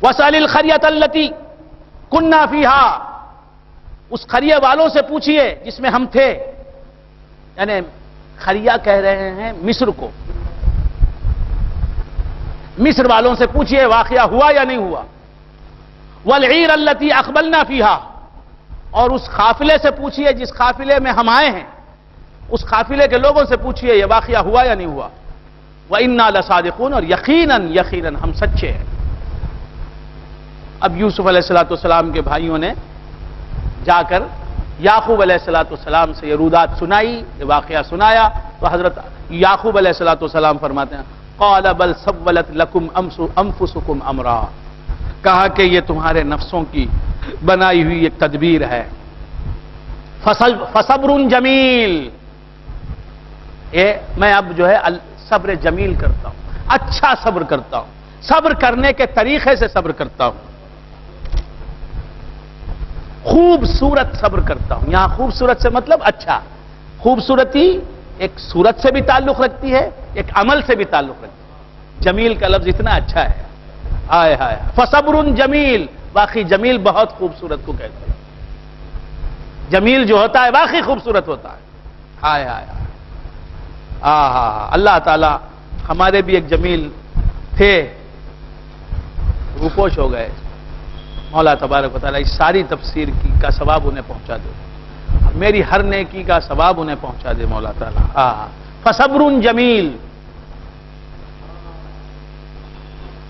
وَاسْأَلِ الْقَرْيَةَ الَّتِي كُنَّا فِيهَا، اس قریہ والوں سے پوچھئے جس میں ہم تھے، یعنی قریہ کہہ رہے ہیں مصر کو، مصر والوں سے پوچھئے واقعہ ہوا یا نہیں ہوا۔ وَالْعِيرَ الَّتِي أَقْبَلْنَا فِيهَا، اور اس قافلے سے پوچھئے جس قافلے میں ہم آئے ہیں، اس قافلے کے لوگوں سے پوچھئے یہ واقعہ ہوا یا نہیں ہوا۔ وَإِنَّا لَصَادِقُونَ، اور یقیناً ہم سچے ہیں۔ اب یوسف علیہ السلام کے بھائیوں نے جا کر یعقوب علیہ السلام سے یہ رودات سنائی، یہ واقعہ سنایا، تو حضرت یعقوب علیہ السلام فرماتے ہیں قَالَ بَلْ سَوَّلَتْ لَكُمْ أَنفُسُكُمْ أَمْرًا، کہا کہ یہ تمہارے نفسوں کی بنائی ہوئی ایک تدبیر ہے۔ فَصَبْرٌ جَمِيلٌ، میں اب جو ہے صبر جمیل کرتا ہوں، اچھا صبر کرتا ہوں، صبر کرنے کے طریقے سے صبر کرتا ہوں، خوبصورت صبر کرتا ہوں۔ یہاں خوبصورت سے مطلب اچھا، خوبصورتی ایک صورت سے بھی تعلق رکھتی ہے، ایک عمل سے بھی تعلق رکھتی ہے۔ جمیل کا لفظ اتنا اچھا ہے، آئے ہائے، فصبر جمیل، واقعی جمیل بہت خوبصورت کو کہتے ہیں۔ جمیل جو ہوتا ہے واقعی خوبصورت ہوتا ہے، ہائے ہائے، اللہ تعالی ہمارے بھی ایک جمیل تھے، روپوش ہو گئے، مولا تبارک و تعالیٰ اس ساری تفسیر کا ثواب انہیں پہنچا دے، میری ہر نیکی کا ثواب انہیں پہنچا دے مولا تعالیٰ۔ فصبر جمیل،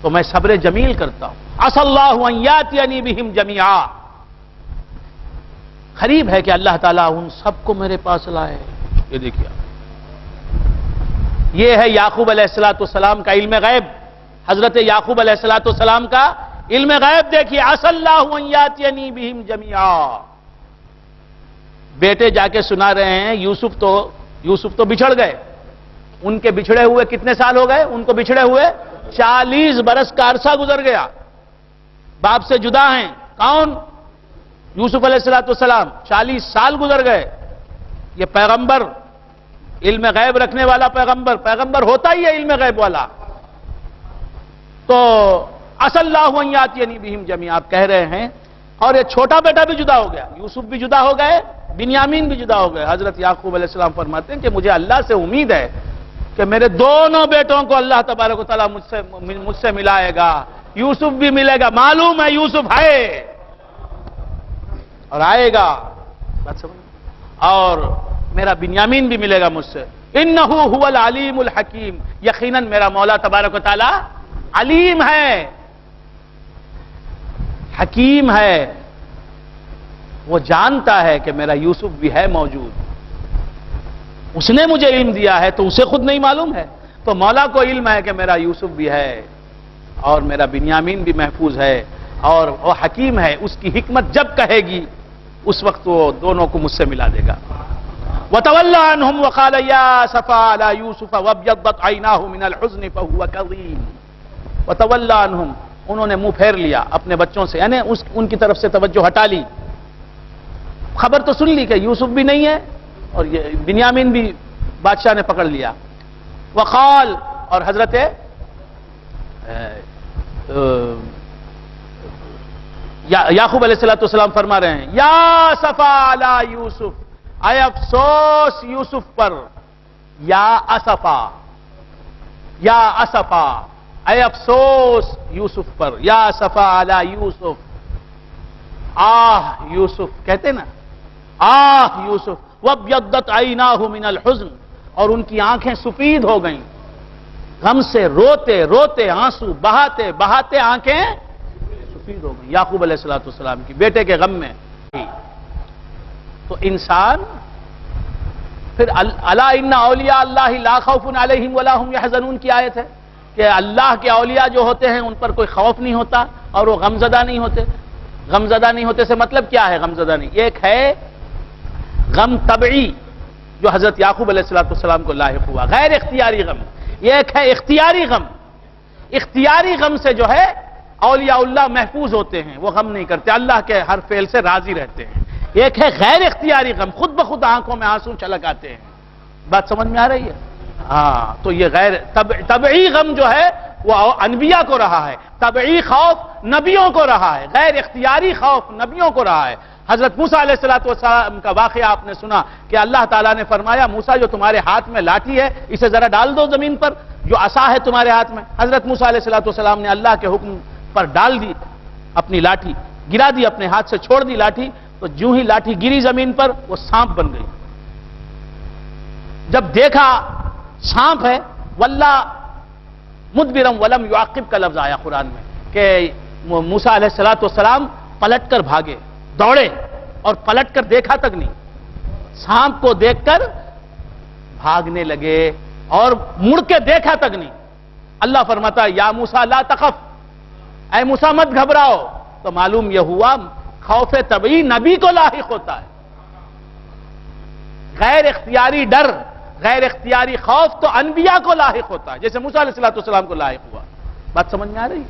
تو میں صبر جمیل کرتا ہوں۔ عسى اللہ ان یاتینی بہم جمیعا، قریب ہے کہ اللہ تعالیٰ ان سب کو میرے پاس لائے۔ یہ دیکھیے، یہ ہے یعقوب علیہ السلام کا علم غیب، حضرت یعقوب علیہ السلام کا علم غیب دیکھیے۔ عسى اللہ ان یاتینی بہم جمیعا، بیٹے جا کے سنا رہے ہیں یوسف تو بچھڑ گئے، ان کے بچھڑے ہوئے کتنے سال ہو گئے؟ ان کو بچھڑے ہوئے 40 برس کا عرصہ گزر گیا، باپ سے جدا ہیں، کون؟ یوسف علیہ السلام، 40 سال گزر گئے۔ یہ پیغمبر، علم غیب رکھنے والا پیغمبر ہوتا ہی ہے علم غیب والا۔ تو عسى اللہ ان یاتینی بہم جمیعا آپ کہہ رہے ہیں، اور یہ چھوٹا بیٹا بھی جدا ہو گیا، یوسف بھی جدا ہو گئے، بنیامین بھی جدا ہو گئے۔ حضرت یعقوب علیہ السلام فرماتے ہیں کہ مجھے اللہ سے امید ہے کہ میرے دونوں بیٹوں کو اللہ تبارک و تعالیٰ مجھ سے ملائے گا، یوسف بھی ملے گا، معلوم ہے یوسف ہے اور آئے گا، بات سمجھ، اور میرا بنیامین بھی ملے گا مجھ سے۔ انہ هو العلیم الحکیم، یقیناً میرا مولا تبارک و تعالیٰ علیم ہے، حکیم ہے، وہ جانتا ہے کہ میرا یوسف بھی ہے موجود، اس نے مجھے علم دیا ہے تو اسے خود نہیں معلوم ہے، تو مولا کو علم ہے کہ میرا یوسف بھی ہے اور میرا بنیامین بھی محفوظ ہے، اور وہ حکیم ہے، اس کی حکمت جب کہے گی اس وقت وہ دونوں کو مجھ سے ملا دے گا۔ وَتَوَلَّى عَنْهُمْ وَقَالَ يَا أَسَفَىٰ عَلَىٰ يُوسُفَ وَابْيَضَّتْ عَيْنَاهُ مِنَ الْحُزْنِ فَهُوَ كَظِيمٌ۔ وَتَوَلَّى عَنْهُمْ، انہوں نے منہ پھیر لیا اپنے بچوں سے، یعنی ان کی طرف سے توجہ ہٹا لی، خبر تو سن لی کہ یوسف بھی نہیں ہے اور یہ بنیامین بھی بادشاہ نے پکڑ لیا۔ وقال، اور حضرت یعقوب علیہ السلام فرما رہے ہیں یا اسفا علی یوسف، اے افسوس یوسف پر، یا اسفا، یا اسفا، اے افسوس یوسف پر، یا اسفا علی یوسف، آہ یوسف کہتے نا، آہ یوسف، وابیضت عیناہ من الحزن، اور ان کی آنکھیں سفید ہو گئیں غم سے، روتے روتے آنسو بہاتے بہاتے آنکھیں سفید ہو گئیں یعقوب علیہ السلام کی بیٹے کے غم میں۔ تو انسان پھر الا ان اولیاء اللہ لا خوف علیہم ولا هم يحزنون کی آیت ہے کہ اللہ کے اولیاء جو ہوتے ہیں ان پر کوئی خوف نہیں ہوتا اور وہ غمزدہ نہیں ہوتے۔ غمزدہ نہیں ہوتے سے مطلب کیا ہے؟ غمزدہ نہیں، ایک ہے غم طبعی جو حضرت یعقوب علیہ السلام کو لاحق ہوا، غیر اختیاری غم، ایک ہے اختیاری غم۔ اختیاری غم سے جو ہے اولیاء اللہ محفوظ ہوتے ہیں، وہ غم نہیں کرتے، اللہ کے ہر فعل سے راضی رہتے ہیں۔ ایک ہے غیر اختیاری غم، خود بخود آنکھوں میں آنسو چھلک آتے ہیں۔ بات سمجھ میں آ رہی ہے؟ ہاں، تو یہ غیر طبعی غم جو ہے وہ انبیاء کو رہا ہے، طبعی خوف نبیوں کو رہا ہے، غیر اختیاری خوف نبیوں کو رہا ہے۔ حضرت موسیٰ علیہ السلام کا واقعہ آپ نے سنا کہ اللہ تعالیٰ نے فرمایا موسیٰ جو تمہارے ہاتھ میں لاٹھی ہے اسے ذرا ڈال دو زمین پر، جو عصا ہے تمہارے ہاتھ میں۔ حضرت موسیٰ علیہ السلام نے اللہ کے حکم پر ڈال دی اپنی لاٹھی، گرا دی، اپنے ہاتھ سے چھوڑ دی لاٹھی، تو جو ہی لاٹھی گری زمین پر وہ سانپ بن گئی۔ جب دیکھا سانپ ہے، واللہ مدبرم ولم یعقب کا لفظ آیا قرآن میں کہ موسیٰ علیہ السلام پلٹ کر بھاگے، دوڑے اور پلٹ کر دیکھا تک نہیں، سانپ کو دیکھ کر بھاگنے لگے اور مڑ کے دیکھا تک نہیں۔ اللہ فرماتا یا موسیٰ لا تخف، اے موسیٰ مت گھبراؤ۔ تو معلوم یہ ہوا خوف طبعی نبی کو لاحق ہوتا ہے، غیر اختیاری ڈر، غیر اختیاری خوف تو انبیاء کو لاحق ہوتا ہے، جیسے موسیٰ علیہ السلام کو لاحق ہوا۔ بات سمجھ میں آ رہی؟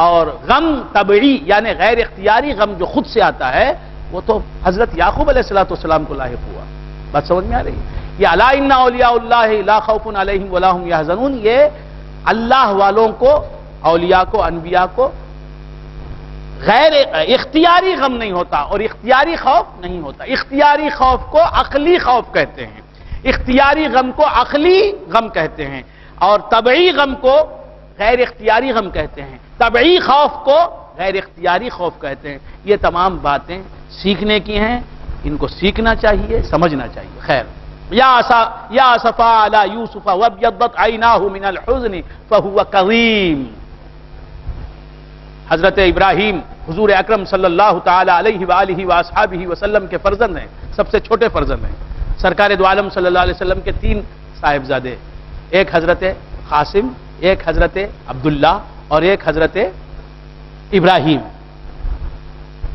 اور غم طبعی یعنی غیر اختیاری غم جو خود سے آتا ہے وہ تو حضرت یعقوب علیہ السلام کو لاحق ہوا۔ بات سمجھ میں آ رہی؟ یہ الا ان اولیاء اللہ لا خوف علیہم ولا هم یحزنون، یہ اللہ والوں کو، اولیاء کو، انبیاء کو غیر اختیاری غم نہیں ہوتا اور اختیاری خوف نہیں ہوتا۔ اختیاری خوف کو عقلی خوف کہتے ہیں، اختیاری غم کو عقلی غم کہتے ہیں، اور طبعی غم کو غیر اختیاری غم کہتے ہیں، طبعی خوف کو غیر اختیاری خوف کہتے ہیں۔ یہ تمام باتیں سیکھنے کی ہیں، ان کو سیکھنا چاہیے، سمجھنا چاہیے۔ خیر، یا اسفا علی یوسف وابیضت عیناہ من الحزن فہو کظیم۔ حضرت ابراہیم حضور اکرم صلی اللہ تعالی علیہ وآلہ وآصحابہ وسلم کے فرزند ہیں، سب سے چھوٹے فرزند ہیں۔ سرکار دو عالم صلی اللہ علیہ وسلم کے 3 صاحبزادے، ایک حضرت قاسم، ایک حضرت عبداللہ اور ایک حضرت ابراہیم۔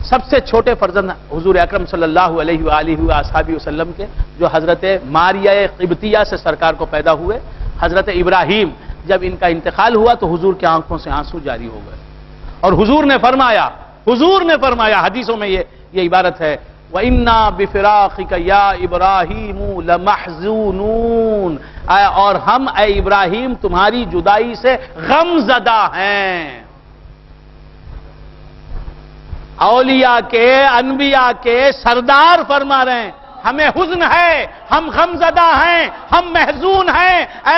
سب سے چھوٹے فرزند حضور اکرم صلی اللہ علیہ وآلہ وآصحابہ وسلم کے، جو حضرت ماریہ قبطیہ سے سرکار کو پیدا ہوئے۔ حضرت ابراہیم جب ان کا انتقال ہوا تو حضور کی آنکھوں سے آنسو جاری ہو گئے، اور حضور نے فرمایا حدیثوں میں یہ عبارت ہے وَإِنَّا بِفِرَاقِكَ يَا إِبْرَاهِيمُ لَمَحْزُونُونَ، اور ہم اے ابراہیم تمہاری جدائی سے غم زدہ ہیں۔ اولیاء کے، انبیاء کے سردار فرما رہے ہیں ہمیں حزن ہے، ہم غم زدہ ہیں، ہم محزون ہیں اے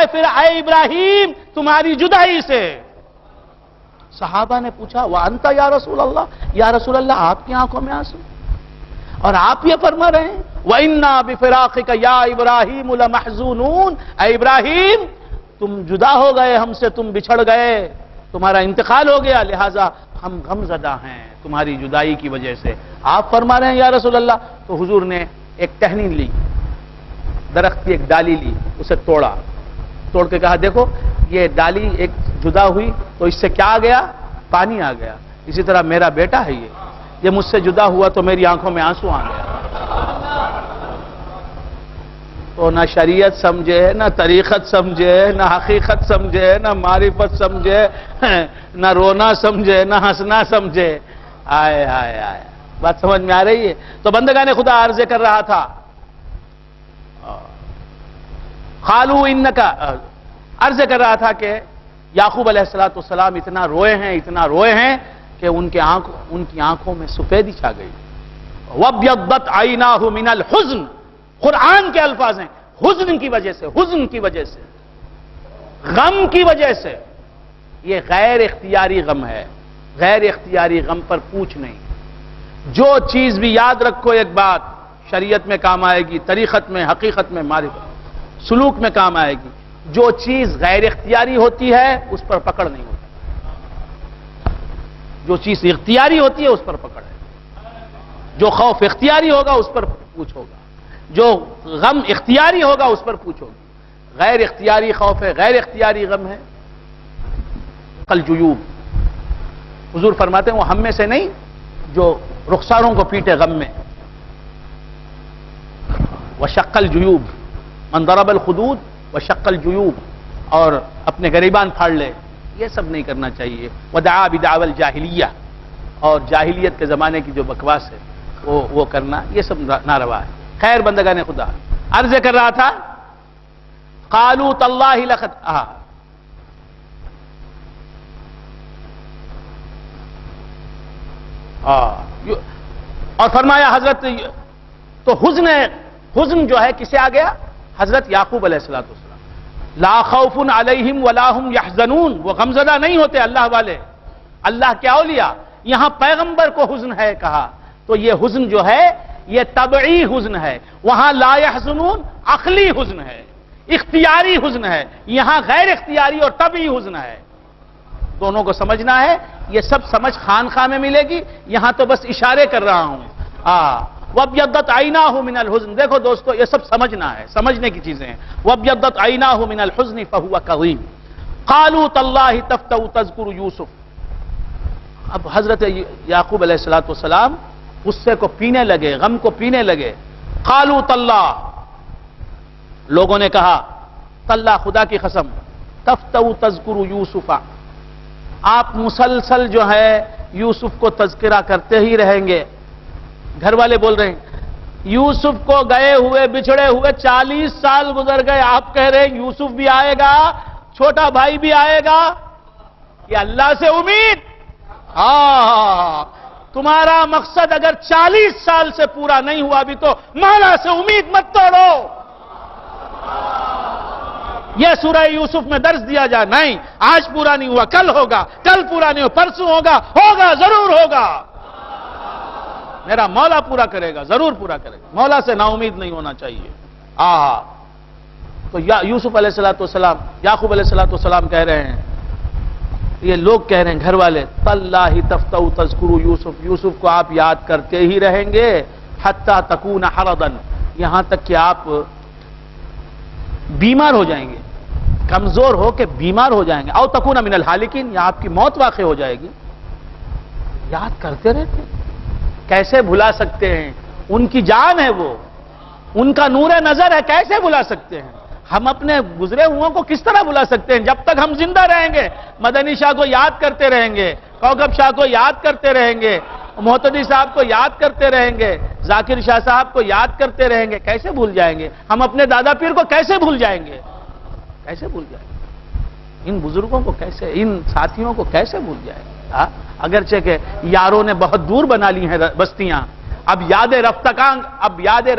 ابراہیم تمہاری جدائی سے۔ صحابہ نے پوچھا وَأَنْتَ یا رسول اللہ، یا رسول اللہ آپ کی آنکھوں میں آنسو، اور آپ یہ فرما رہے ہیں وَإِنَّا بِفِرَاقِكَ يَا إِبْرَاهِيمُ لَمَحْزُونُونَ، اے ابراہیم تم جدا ہو گئے ہم سے، تم بچھڑ گئے، تمہارا انتقال ہو گیا، لہٰذا ہم غم زدہ ہیں تمہاری جدائی کی وجہ سے۔ آپ فرما رہے ہیں یا رسول اللہ، تو حضور نے ایک ٹہنی لی، درخت کی ایک ڈالی لی، اسے توڑ کے کہا دیکھو یہ ڈالی ایک جدا ہوئی تو اس سے کیا آ گیا؟ پانی آ گیا، اسی طرح میرا بیٹا ہے یہ مجھ سے جدا ہوا تو میری آنکھوں میں آنسو آ گیا۔ تو نہ شریعت سمجھے، نہ طریقت سمجھے، نہ حقیقت سمجھے، نہ معرفت سمجھے، نہ رونا سمجھے، نہ ہنسنا سمجھے۔ آئے آئے آئے، بات سمجھ میں آ رہی ہے؟ تو بندگان خدا عرض کر رہا تھا قالوا انکا، عرض کر رہا تھا کہ یعقوب علیہ السلام اتنا روئے ہیں کہ ان کی آنکھوں میں سفیدی چھا گئی۔ وَابْيَضَّتْ عَيْنَاهُ مِنَ الْحُزْنِ، قرآن کے الفاظ ہیں، حزن کی وجہ سے، غم کی وجہ سے۔ یہ غیر اختیاری غم ہے، غیر اختیاری غم پر پوچھ نہیں۔ جو چیز بھی یاد رکھو، ایک بات شریعت میں کام آئے گی، طریقت میں، حقیقت میں، معرفت، سلوک میں کام آئے گی۔ جو چیز غیر اختیاری ہوتی ہے اس پر پکڑ نہیں ہوتی، جو چیز اختیاری ہوتی ہے اس پر پکڑ ہے۔ جو خوف اختیاری ہوگا اس پر پوچھ ہوگا، جو غم اختیاری ہوگا اس پر پوچھ ہوگی۔ غیر اختیاری خوف ہے، غیر اختیاری غم ہے۔ الجیوب، حضور فرماتے ہیں وہ ہم میں سے نہیں جو رخساروں کو پیٹے غم میں۔ وشق الجیوب، من ضرب الخدود وشق الجیوب، اور اپنے گریبان پھاڑ لے، یہ سب نہیں کرنا چاہیے۔ ودعا بدعوى الجاہلیہ، اور جاہلیت کے زمانے کی جو بکواس ہے وہ کرنا، یہ سب ناروا ہے۔ خیر بندگان خدا، عرض کر رہا تھا قالوا تاللہ لقد، اور فرمایا حضرت تو حزن جو ہے کسے آ گیا؟ حضرت یعقوب علیہ السلام. لا خوف علیہم ولا هم یحزنون، وہ غمزدہ نہیں ہوتے اللہ والے، اللہ کے اولیاء. یہاں پیغمبر کو حزن ہے کہا تو یہ حزن جو ہے یہ طبعی حزن ہے. وہاں لا یحزنون عقلی حزن ہے، اختیاری حزن ہے. یہاں غیر اختیاری اور طبعی حزن ہے. دونوں کو سمجھنا ہے. یہ سب سمجھ خانقاہ میں ملے گی، یہاں تو بس اشارے کر رہا ہوں. وَابْيَضَّتْ عَيْنَاهُ مِنَ الْحُزْنِ. دیکھو دوستو یہ سب سمجھنا ہے، سمجھنے کی چیزیں ہیں. وَابْيَضَّتْ عَيْنَاهُ مِنَ الْحُزْنِ فَهُوَ كَظِيمٌ قَالُوا تَاللَّهِ تَفْتَأُ تَذْكُرُ يُوسُف. اب حضرت یعقوب علیہ السلام غصے کو پینے لگے، غم کو پینے لگے. قَالُوا تَاللَّهِ، لوگوں نے کہا تاللہ خدا کی قسم، تَفْتَأُ تَذْكُرُ يُوسُفَ، آپ مسلسل جو ہے یوسف کو تذکرہ کرتے ہی رہیں گے. گھر والے بول رہے ہیں یوسف کو گئے ہوئے بچھڑے ہوئے 40 سال گزر گئے، آپ کہہ رہے ہیں یوسف بھی آئے گا، چھوٹا بھائی بھی آئے گا. یہ اللہ سے امید. تمہارا مقصد اگر 40 سال سے پورا نہیں ہوا بھی تو مولا سے امید مت توڑو. یہ سورہ یوسف میں درس دیا جائے، نہیں آج پورا نہیں ہوا کل ہوگا، کل پورا نہیں ہوا پرسوں ہوگا، ہوگا ضرور ہوگا. میرا مولا پورا کرے گا، ضرور پورا کرے گا. مولا سے نا امید نہیں ہونا چاہیے. تو یوسف علیہ السلام، یعقوب علیہ السلام کہہ رہے ہیں، یہ لوگ کہہ رہے ہیں گھر والے، تاللہ تفتأ تذکر یوسف، یوسف کو آپ یاد کرتے ہی رہیں گے حتی تکون حرضا، یہاں تک کہ آپ بیمار ہو جائیں گے، کمزور ہو کے بیمار ہو جائیں گے. او تکون من الحالکین، یا آپ کی موت واقع ہو جائے گی. یاد کرتے رہتے، کیسے بھلا سکتے ہیں؟ ان کی جان ہے، وہ ان کا نور نظر ہے، کیسے بھلا سکتے ہیں؟ ہم اپنے گزرے ہوئوں کو کس طرح بھلا سکتے ہیں؟ جب تک ہم زندہ رہیں گے مدنی شاہ کو یاد کرتے رہیں گے، کوکب شاہ کو یاد کرتے رہیں گے، محتدی صاحب کو یاد کرتے رہیں گے، ذاکر شاہ صاحب کو یاد کرتے رہیں گے. کیسے بھول جائیں گے؟ ہم اپنے دادا پیر کو کیسے بھول جائیں گے؟ کیسے بھول جائیں گے؟ ان بزرگوں کو کیسے، ان ساتھیوں کو کیسے بھول جائیں گے؟ اگرچہ کہ یاروں نے بہت دور بنا لی ہیں بستیاں، اب یاد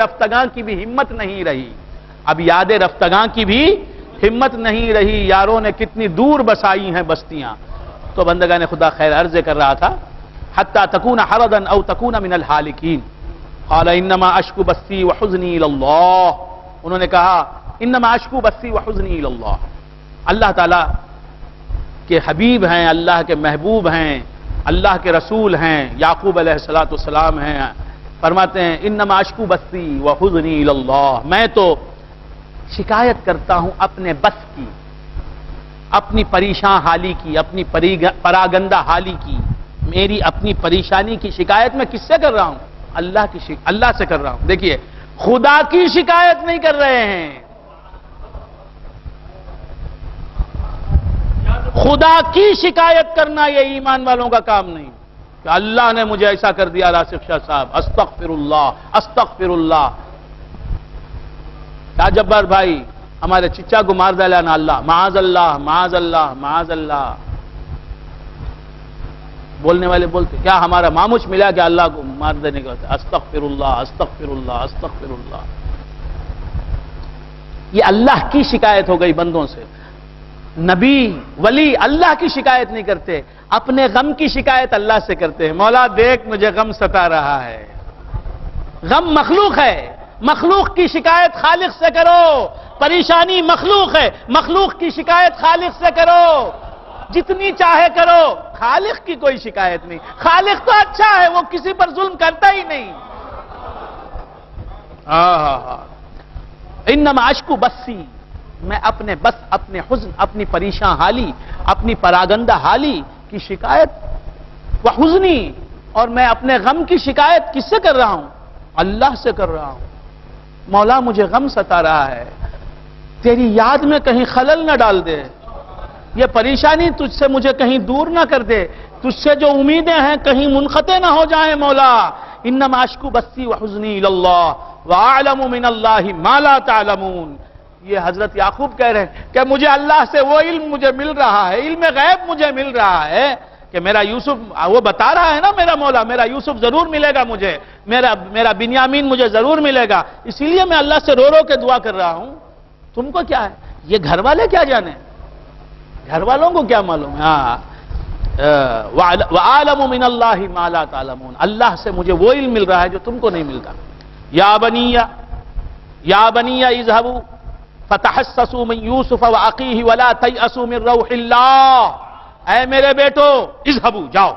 رفتگاں کی بھی ہمت نہیں رہی. اب یاد رفتگاں کی بھی ہمت نہیں رہی. یاروں نے کتنی دور بسائی ہیں بستیاں. تو بندگان خدا خیر عرض کر رہا تھا حتی تکون حرضا او تکون من الحالکین. قال انما اشکو بثی وحزنی الاللہ، انہوں نے کہا انما اشکو بثی وحزنی الاللہ. اللہ تعالیٰ کے حبیب ہیں، اللہ کے محبوب ہیں، اللہ کے رسول ہیں، یعقوب علیہ السلام ہیں. فرماتے ہیں انما اشکو بثی وحزنی الاللہ، میں تو شکایت کرتا ہوں اپنے بس کی، اپنی پریشان حالی کی، اپنی پراگندہ حالی کی. میری اپنی پریشانی کی شکایت میں کس سے کر رہا ہوں؟ اللہ سے کر رہا ہوں. دیکھیے خدا کی شکایت نہیں کر رہے ہیں، خدا کی شکایت کرنا یہ ایمان والوں کا کام نہیں کہ اللہ نے مجھے ایسا کر دیا. راسخ شاہ صاحب استغفر اللہ استغفر اللہ. کیا جبار بھائی ہمارے چچا کو مار دلانا اللہ، معاذ اللہ معاذ اللہ معاذ اللہ. بولنے والے بولتے کیا ہمارا ماموش ملا کہ اللہ کو مار دینے کا؟ استغفر اللہ استغفر اللہ استغفر اللہ. یہ اللہ کی شکایت ہو گئی بندوں سے. نبی ولی اللہ کی شکایت نہیں کرتے، اپنے غم کی شکایت اللہ سے کرتے ہیں. مولا دیکھ مجھے غم ستا رہا ہے. غم مخلوق ہے، مخلوق کی شکایت خالق سے کرو. پریشانی مخلوق ہے، مخلوق کی شکایت خالق سے کرو. جتنی چاہے کرو، خالق کی کوئی شکایت نہیں. خالق تو اچھا ہے، وہ کسی پر ظلم کرتا ہی نہیں. انما اشکو بثی، میں اپنے بس، اپنے حزن، اپنی پریشان حالی، اپنی پراگندہ حالی کی شکایت وحزنی، اور میں اپنے غم کی شکایت کس سے کر رہا ہوں؟ اللہ سے کر رہا ہوں. مولا مجھے غم ستا رہا ہے، تیری یاد میں کہیں خلل نہ ڈال دے. یہ پریشانی تجھ سے مجھے کہیں دور نہ کر دے. تجھ سے جو امیدیں ہیں کہیں منقطع نہ ہو جائیں مولا. انما اشکو بثی وحزنی الاللہ واعلم من اللہ ما لا تعلمون. یہ حضرت یعقوب کہہ رہے ہیں کہ مجھے اللہ سے وہ علم مجھے مل رہا ہے، علم غیب مجھے مل رہا ہے کہ میرا یوسف، وہ بتا رہا ہے نا میرا مولا، میرا یوسف ضرور ملے گا مجھے، میرا بنیامین مجھے ضرور ملے گا، اسی لیے میں اللہ سے رو رو کے دعا کر رہا ہوں۔ تم کو کیا ہے؟ یہ گھر والے کیا جانے، گھر والوں کو کیا معلوم ہے؟ ہاں وَعَالَمُ مِنَ اللَّهِ مَا لَا تَعْلَمُونَ، اللہ سے مجھے وہ علم مل رہا ہے جو تم کو نہیں ملتا۔ یا بنی اذهبوا فتحسسوا من یوسف واخیہ ولا تیأسوا من روح اللہ، اے میرے بیٹو اذهبوا، جاؤ۔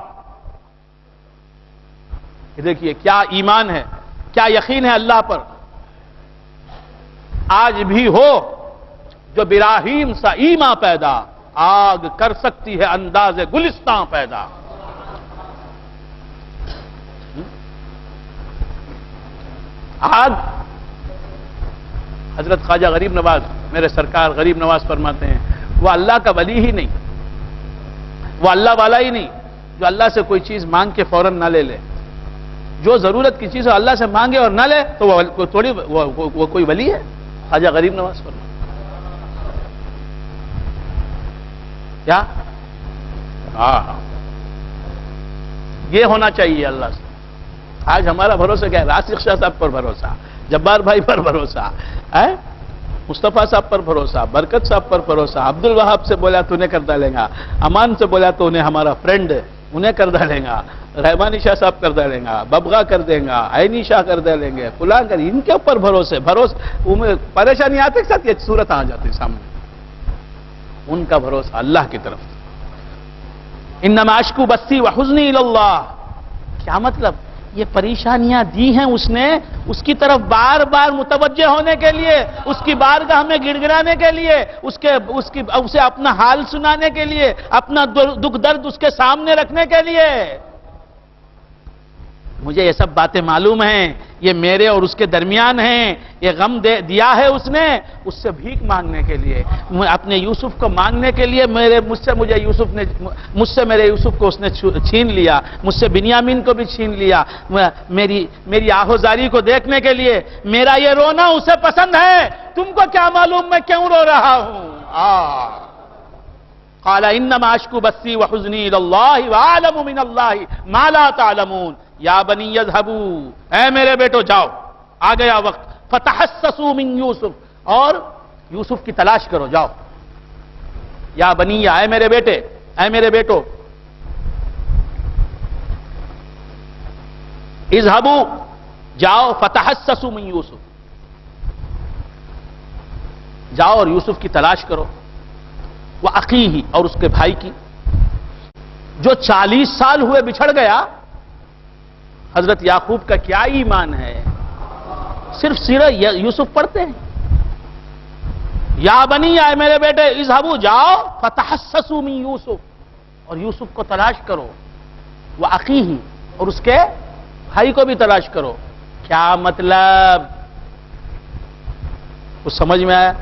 دیکھیے کیا ایمان ہے، کیا یقین ہے اللہ پر۔ آج بھی ہو جو براہیم سا ایمان پیدا، آگ کر سکتی ہے انداز گلستان پیدا۔ آگ، حضرت خواجہ غریب نواز، میرے سرکار غریب نواز فرماتے ہیں، وہ اللہ کا ولی ہی نہیں، وہ اللہ والا ہی نہیں جو اللہ سے کوئی چیز مانگ کے فوراً نہ لے لے۔ جو ضرورت کی چیز اللہ سے مانگے اور نہ لے تو وہ کوئی ولی ہے؟ خواجہ غریب نواز فرماتے ہیں کیا؟ ہاں، یہ ہونا چاہیے اللہ سے۔ آج ہمارا بھروسہ کیا ہے؟ راسخ شاہ صاحب پر بھروسہ، جبار بھائی پر بھروسہ ہے، مصطفیٰ صاحب پر بھروسہ، برکت صاحب پر بھروسہ، عبد الوہاب سے بولا تو انہیں کر ڈالیں گا، امان سے بولا تو انہیں ہمارا فرینڈ ہے انہیں کر ڈالیں گا، رحمانی شاہ صاحب کر ڈالیں گا، ببغا کر دیں گا، عینی شاہ کر ڈالیں گے، فلاں کر، ان کے اوپر بھروسے پریشانی آتے کے ساتھ یہ صورت آ جاتی سامنے۔ ان کا بھروسہ اللہ کی طرف۔ انما اشکو بثی وحزنی الی اللہ، کیا مطلب؟ یہ پریشانیاں دی ہیں اس نے اس کی طرف بار بار متوجہ ہونے کے لیے، اس کی بارگاہ میں گڑ گڑانے کے لیے، اسے اپنا حال سنانے کے لیے، اپنا دکھ درد اس کے سامنے رکھنے کے لیے۔ مجھے یہ سب باتیں معلوم ہیں، یہ میرے اور اس کے درمیان ہیں، یہ غم دیا ہے اس نے، اس سے بھیک مانگنے کے لیے، اپنے یوسف کو مانگنے کے لیے، مجھ سے میرے یوسف کو اس نے چھین لیا، مجھ سے بنیامین کو بھی چھین لیا، میری آہوزاری کو دیکھنے کے لیے، میرا یہ رونا اسے پسند ہے، تم کو کیا معلوم میں کیوں رو رہا ہوں؟ قال انما اشکو بثی وحزنی الی اللہ واعلم من اللہ ما لا تعلمون۔ یا بنی اذهبوا، اے میرے بیٹو جاؤ، آ گیا وقت، فتحسسوا من یوسف، اور یوسف کی تلاش کرو، جاؤ۔ یا بنی، اے میرے بیٹے، اے میرے بیٹو، اذهبوا، جاؤ، فتحسسوا من یوسف، جاؤ اور یوسف کی تلاش کرو، واخیہ، اور اس کے بھائی کی، جو 40 سال ہوئے بچھڑ گیا۔ حضرت یعقوب کا کیا ایمان ہے، صرف سیرہ یوسف پڑھتے ہیں۔ یا بنی، اے میرے بیٹے، اذهبوا، جاؤ، فتحسسوا من یوسف، اور یوسف کو تلاش کرو، واخیہ، اور اس کے بھائی کو بھی تلاش کرو۔ کیا مطلب؟ کچھ سمجھ میں آیا؟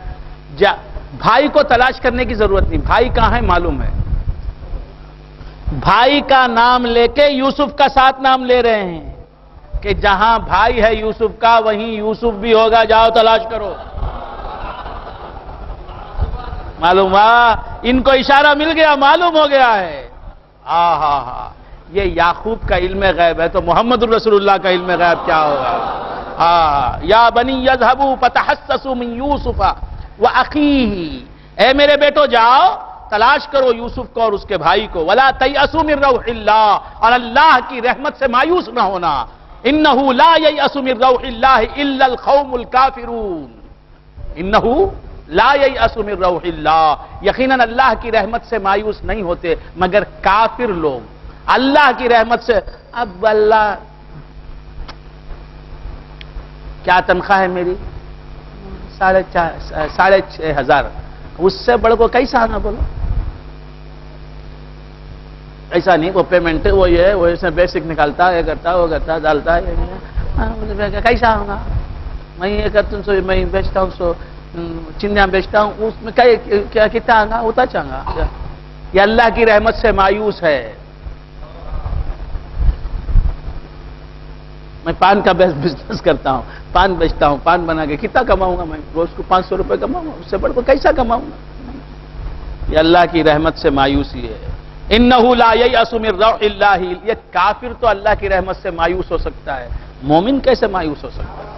بھائی کو تلاش کرنے کی ضرورت نہیں، بھائی کہاں ہے معلوم ہے، بھائی کا نام لے کے یوسف کا ساتھ نام لے رہے ہیں کہ جہاں بھائی ہے یوسف کا وہیں یوسف بھی ہوگا، جاؤ تلاش کرو۔ معلوم ہوا؟ ان کو اشارہ مل گیا، معلوم ہو گیا ہے۔ یہ یعقوب کا علم غیب ہے، تو محمد الرسول اللہ کا علم غیب کیا ہوگا؟ یا بنی اذهبوا فتحسسوا من یوسف واخیہ، اے میرے بیٹو جاؤ، تلاش کرو یوسف کو اور اس کے بھائی کو، ولا تیأسوا من روح اللہ، اور اللہ کی رحمت سے مایوس نہ ہونا، انہ لا ییأس من روح اللہ الا القوم الکافرون، انہ لا ییأس من روح اللہ، یقیناً اللہ کی رحمت سے مایوس نہیں ہوتے مگر کافر لوگ۔ اللہ کی رحمت سے، اب اللہ، کیا تنخواہ ہے میری؟ 6,500، اس سے بڑھ کو کیسا آنا بولو؟ ایسا نہیں، وہ پیمنٹ ہے، وہ یہ ہے، وہ اس میں بیسک نکالتا ہے، یہ کرتا ہے، وہ کرتا ہے، ڈالتا ہے، کیسا ہوگا؟ میں یہ کرتا ہوں، میں بیچتا ہوں، چندیاں بیچتا ہوں، اس میں کیا کتنا آگا؟ ہوتا چاہوں گا۔ یہ اللہ کی رحمت سے مایوس ہے۔ میں پان کا بزنس کرتا ہوں، پان بیچتا ہوں، پان بنا کے کتنا کماؤں گا؟ میں روز کو 500 روپے کماؤں گا، اس سے بڑھ کو کیسا کماؤں گا؟ یہ اللہ کی رحمت سے مایوسی ہے۔ انہو لا ییأس من روح اللہ، یہ کافر تو اللہ کی رحمت سے مایوس ہو سکتا ہے، مومن کیسے مایوس ہو سکتا ہے؟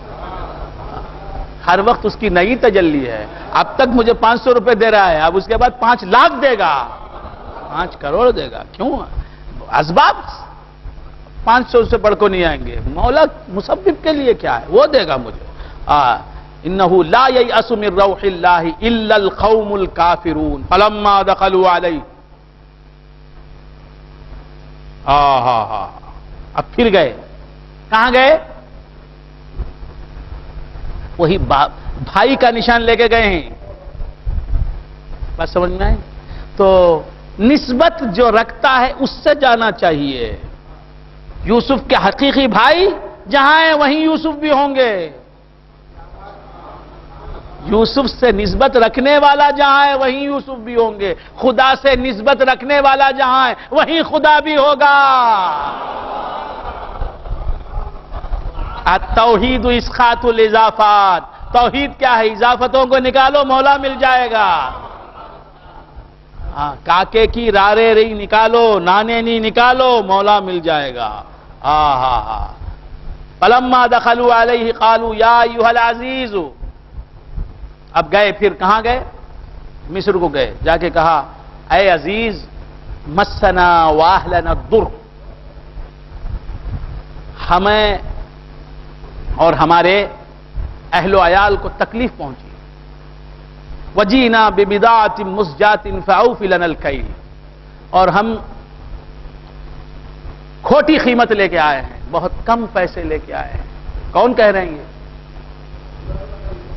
ہر وقت اس کی نئی تجلی ہے. اب تک مجھے 500 روپے دے رہا ہے، اب اس کے بعد 5 لاکھ دے گا، 5 کروڑ دے گا. کیوں؟ اسباب 500 سے بڑھ کو نہیں آئیں گے. مولا مسبب کے لیے کیا ہے، وہ دے گا مجھے. انہو لا ییأس من روح اللہ الا القوم الکافرون فلما دخلوا علیہ. اب پھر گئے، کہاں گئے؟ وہی بھائی کا نشان لے کے گئے ہیں. بات سمجھ میں آئے؟ تو نسبت جو رکھتا ہے اس سے جانا چاہیے. یوسف کے حقیقی بھائی جہاں ہیں وہیں یوسف بھی ہوں گے. یوسف سے نسبت رکھنے والا جہاں ہے وہیں یوسف بھی ہوں گے. خدا سے نسبت رکھنے والا جہاں ہے وہیں خدا بھی ہوگا. التوحید اسقاط الاضافات. توحید کیا ہے؟ اضافتوں کو نکالو مولا مل جائے گا. کاکے کی رارے رہی نکالو، نانے نہیں نکالو، مولا مل جائے گا. فلما دخلوا علیہ قالوا یا ایھا العزیز. اب گئے، پھر کہاں گئے؟ مصر کو گئے. جا کے کہا اے عزیز، مسنا واہلنا الضر، ہمیں اور ہمارے اہل و عیال کو تکلیف پہنچی. وجینا ببضاعۃ مزجاۃ فاوف لنا الکیل، اور ہم کھوٹی قیمت لے کے آئے ہیں، بہت کم پیسے لے کے آئے ہیں. کون کہہ رہے ہیں یہ؟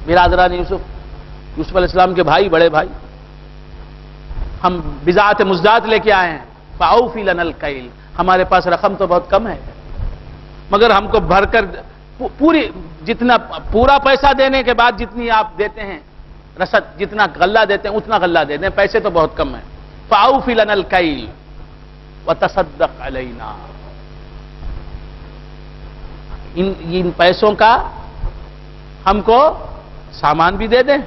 برادران یوسف علیہ السلام کے بھائی، بڑے بھائی. ہم بضاعت مزجات لے کے آئے ہیں. فاوف لنا الکیل، ہمارے پاس رقم تو بہت کم ہے، مگر ہم کو بھر کر پورا پیسہ دینے کے بعد جتنی آپ دیتے ہیں رسد، جتنا غلہ دیتے ہیں اتنا غلہ دے دیں، پیسے تو بہت کم ہیں. فاوف لنا الکیل وتصدق علینا، ان پیسوں کا ہم کو سامان بھی دے دیں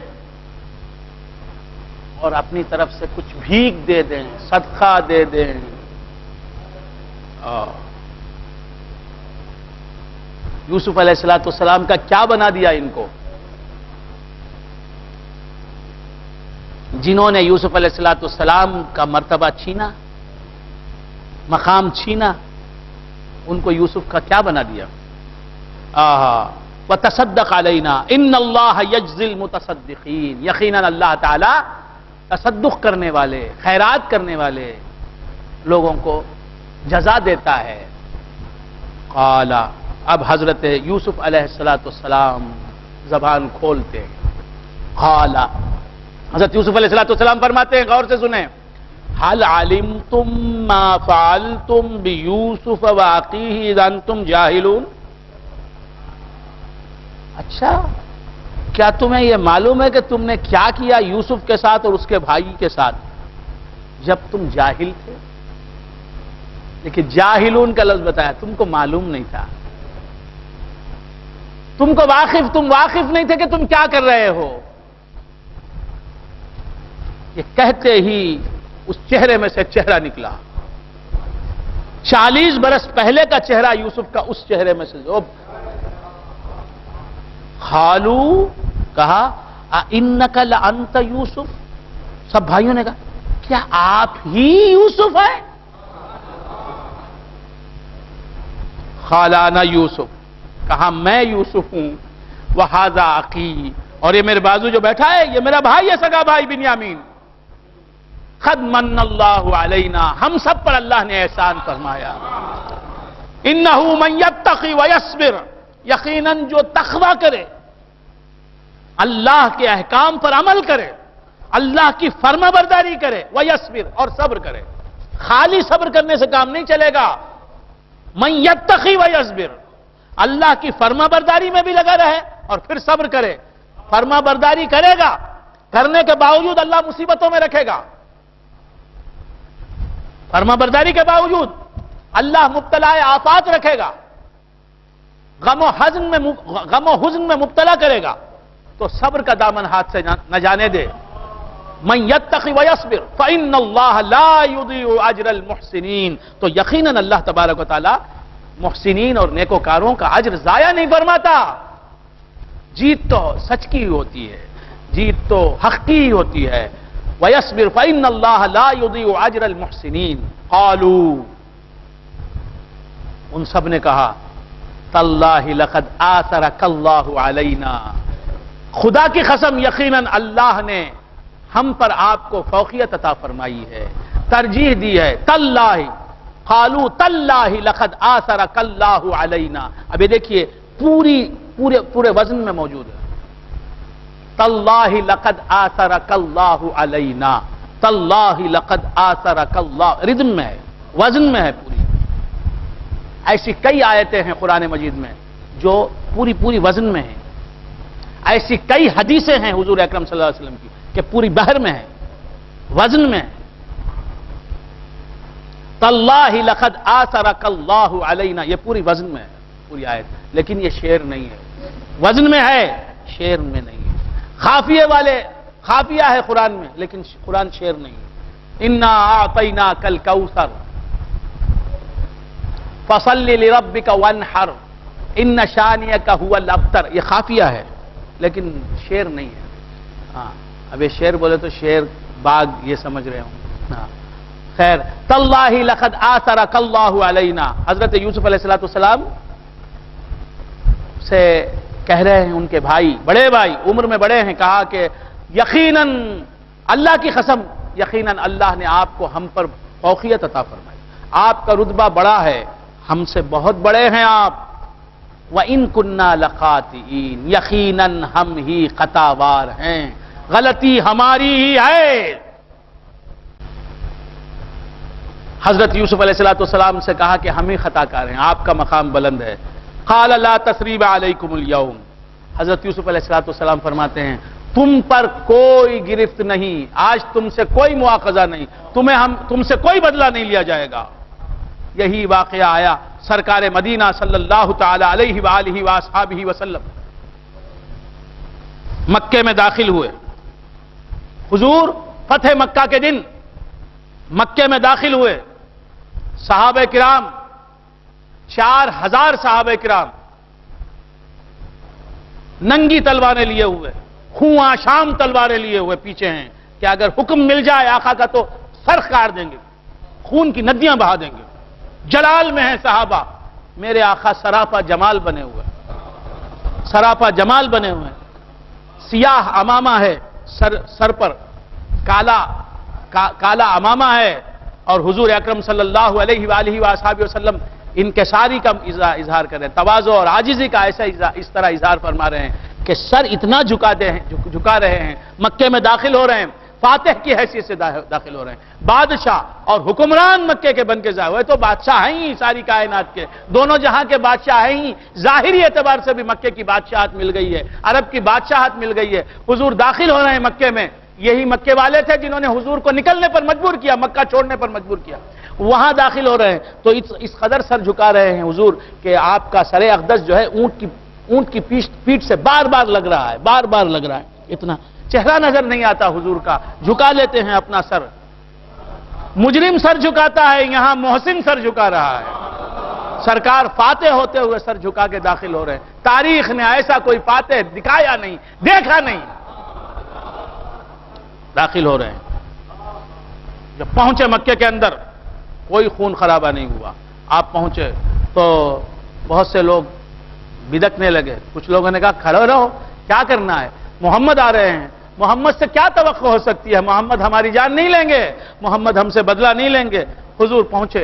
اور اپنی طرف سے کچھ بھیک دے دیں، صدقہ دے دیں. یوسف علیہ السلام کا کیا بنا دیا ان کو؟ جنہوں نے یوسف علیہ السلام کا مرتبہ چھینا، مقام چھینا، ان کو یوسف کا کیا بنا دیا؟ وتصدق علینا ان اللہ یجزی المتصدقین، یقیناً اللہ تعالی تصدق کرنے والے، خیرات کرنے والے لوگوں کو جزا دیتا ہے. قال، اب حضرت یوسف علیہ السلام زبان کھولتے ہیں. قال، حضرت یوسف علیہ السلام فرماتے ہیں، غور سے سنیں، هل علمتم ما فعلتم بیوسف واخیہ اذ انتم جاہلون. اچھا، کیا تمہیں یہ معلوم ہے کہ تم نے کیا کیا یوسف کے ساتھ اور اس کے بھائی کے ساتھ جب تم جاہل تھے؟ لیکن جاہلون کا لفظ بتایا، تم کو معلوم نہیں تھا، تم واقف نہیں تھے کہ تم کیا کر رہے ہو. یہ کہتے ہی اس چہرے میں سے چہرہ نکلا. 40 برس پہلے کا چہرہ یوسف کا اس چہرے میں سے خالو کہا اِنَّكَ لَأَنْتَ یوسف. سب بھائیوں نے کہا کیا آپ ہی یوسف ہیں؟ خالانہ یوسف، کہا میں یوسف ہوں. وَهَذَا أَخِي، اور یہ میرے بازو جو بیٹھا ہے یہ میرا بھائی ہے، سگا بھائی بنیامین. قَدْ مَنَّ اللَّهُ عَلَيْنَا، ہم سب پر اللہ نے احسان فرمایا. إِنَّهُ مَن يَتَّقِ وَيَصْبِرْ، یقیناً جو تقوی کرے، اللہ کے احکام پر عمل کرے، اللہ کی فرما برداری کرے، وَيَصْبِرْ، اور صبر کرے. خالی صبر کرنے سے کام نہیں چلے گا. مَن يَتَّقِ وَيَصْبِرْ، اللہ کی فرما برداری میں بھی لگا رہے اور پھر صبر کرے. فرما برداری کرے گا، کرنے کے باوجود اللہ مصیبتوں میں رکھے گا. فرما برداری کے باوجود اللہ مبتلا آفات رکھے گا، غم و حزن میں مبتلا کرے گا. تو صبر کا دامن ہاتھ سے نہ جانے دے. من یتقی ویصبر فإن اللہ لا یضیع اجر المحسنین، تو یقیناً اللہ تبارک و تعالی محسنین اور نیکوکاروں کا اجر ضائع نہیں فرماتا۔ جیت تو سچ کی ہوتی ہے، جیت تو حق کی ہوتی ہے۔ ویصبر فإن اللہ لا یضیع اجر المحسنین۔ قالوا، ان سب نے کہا، تاللہ لقد آثرک اللہ علینا، خدا کی قسم یقیناً اللہ نے ہم پر آپ کو فوقیت عطا فرمائی ہے، ترجیح دی ہے۔ تاللہ، قالوا تاللہ لقد آثرک اللہ علینا۔ اب یہ دیکھیے پورے وزن میں موجود ہے۔ تاللہ لقد آثرک اللہ علینا، تاللہ لقد آثرک اللہ، ردم میں ہے، وزن میں ہے پوری۔ ایسی کئی آیتیں ہیں قرآن مجید میں جو پوری وزن میں ہیں۔ ایسی کئی حدیثیں ہیں حضور اکرم صلی اللہ علیہ وسلم کی کہ پوری بحر میں ہے، وزن میں ہے۔ تاللہ لقد آثرک اللہ علینا، یہ پوری وزن میں ہے پوری آیت، لیکن یہ شعر نہیں ہے، وزن میں ہے، شعر میں نہیں ہے۔ خافیہ ہے قرآن میں، لیکن قرآن شعر نہیں ہے۔ انا اعطیناک الکوثر فصل لربک وانحر ان شانئک هو الابتر، یہ خافیہ ہے لیکن شعر نہیں ہے۔ ہاں اب یہ شعر بولے تو شعر باغ یہ سمجھ رہے ہوں۔ ہاں خیر، تاللہ لقد آثرک اللہ علینا، حضرت یوسف علیہ السلام سے کہہ رہے ہیں ان کے بھائی، بڑے بھائی عمر میں بڑے ہیں، کہا کہ یقیناً اللہ کی قسم، یقیناً اللہ نے آپ کو ہم پر فوقیت عطا فرمائی، آپ کا رتبہ بڑا ہے، ہم سے بہت بڑے ہیں آپ۔ وَإِن كُنَّا لَخَاطِئِينَ، یقیناً ہم ہی خطاوار ہیں، غلطی ہماری ہی ہے۔ حضرت یوسف علیہ السلام سے کہا کہ ہم ہی خطا کار ہیں، آپ کا مقام بلند ہے۔ قَالَ لَا تَثْرِيبَ عَلَيْكُمُ الْيَوْمَ، حضرت یوسف علیہ السلام فرماتے ہیں تم پر کوئی گرفت نہیں، آج تم سے کوئی مواخذہ نہیں، تم سے کوئی بدلہ نہیں لیا جائے گا۔ یہی واقعہ آیا سرکار مدینہ صلی اللہ تعالی علیہ وآلہ وآصحابہ وسلم مکے میں داخل ہوئے۔ حضور فتح مکہ کے دن مکے میں داخل ہوئے، صحابہ کرام 4000 صحابہ کرام ننگی تلواریں لیے ہوئے، خواں شام تلواریں لیے ہوئے پیچھے ہیں کہ اگر حکم مل جائے آقا کا تو سر کاٹ دیں گے، خون کی ندیاں بہا دیں گے۔ جلال میں ہیں صحابہ، میرے آقا سراپا جمال بنے ہوئے، سراپا جمال بنے ہوئے، سیاہ امامہ ہے سر پر، کالا امامہ ہے، اور حضور اکرم صلی اللہ علیہ وآلہ وآصحابہ وسلم انکساری کا اظہار کر رہے ہیں، تواضع اور عاجزی کا اس طرح اظہار فرما رہے ہیں کہ سر اتنا جھکا رہے ہیں، مکے میں داخل ہو رہے ہیں، فاتح کی حیثیت سے داخل ہو رہے ہیں، بادشاہ اور حکمران مکے کے بن کے ظاہر ہوئے، تو بادشاہ ہیں ہی ساری کائنات کے، دونوں جہاں کے بادشاہ ہیں ہی، ظاہری اعتبار سے بھی مکے کی بادشاہت مل گئی ہے، عرب کی بادشاہت مل گئی ہے۔ حضور داخل ہو رہے ہیں مکے میں، یہی مکے والے تھے جنہوں نے حضور کو نکلنے پر مجبور کیا، مکہ چھوڑنے پر مجبور کیا، وہاں داخل ہو رہے ہیں تو اس قدر سر جھکا رہے ہیں حضور کہ آپ کا سر اقدس جو ہے اونٹ کی پیٹھ سے بار بار لگ رہا ہے، بار بار لگ رہا ہے، اتنا چہرہ نظر نہیں آتا حضور کا، جھکا لیتے ہیں اپنا سر۔ مجرم سر جھکاتا ہے، یہاں محسن سر جھکا رہا ہے، سرکار فاتح ہوتے ہوئے سر جھکا کے داخل ہو رہے ہیں۔ تاریخ نے ایسا کوئی فاتح دکھایا نہیں، دیکھا نہیں، داخل ہو رہے ہیں۔ جب پہنچے مکے کے اندر کوئی خون خرابہ نہیں ہوا، آپ پہنچے تو بہت سے لوگ بدکنے لگے، کچھ لوگوں نے کہا کھڑے رہو، کیا کرنا ہے، محمد آ رہے ہیں، محمد سے کیا توقع ہو سکتی ہے، محمد ہماری جان نہیں لیں گے، محمد ہم سے بدلہ نہیں لیں گے۔ حضور پہنچے،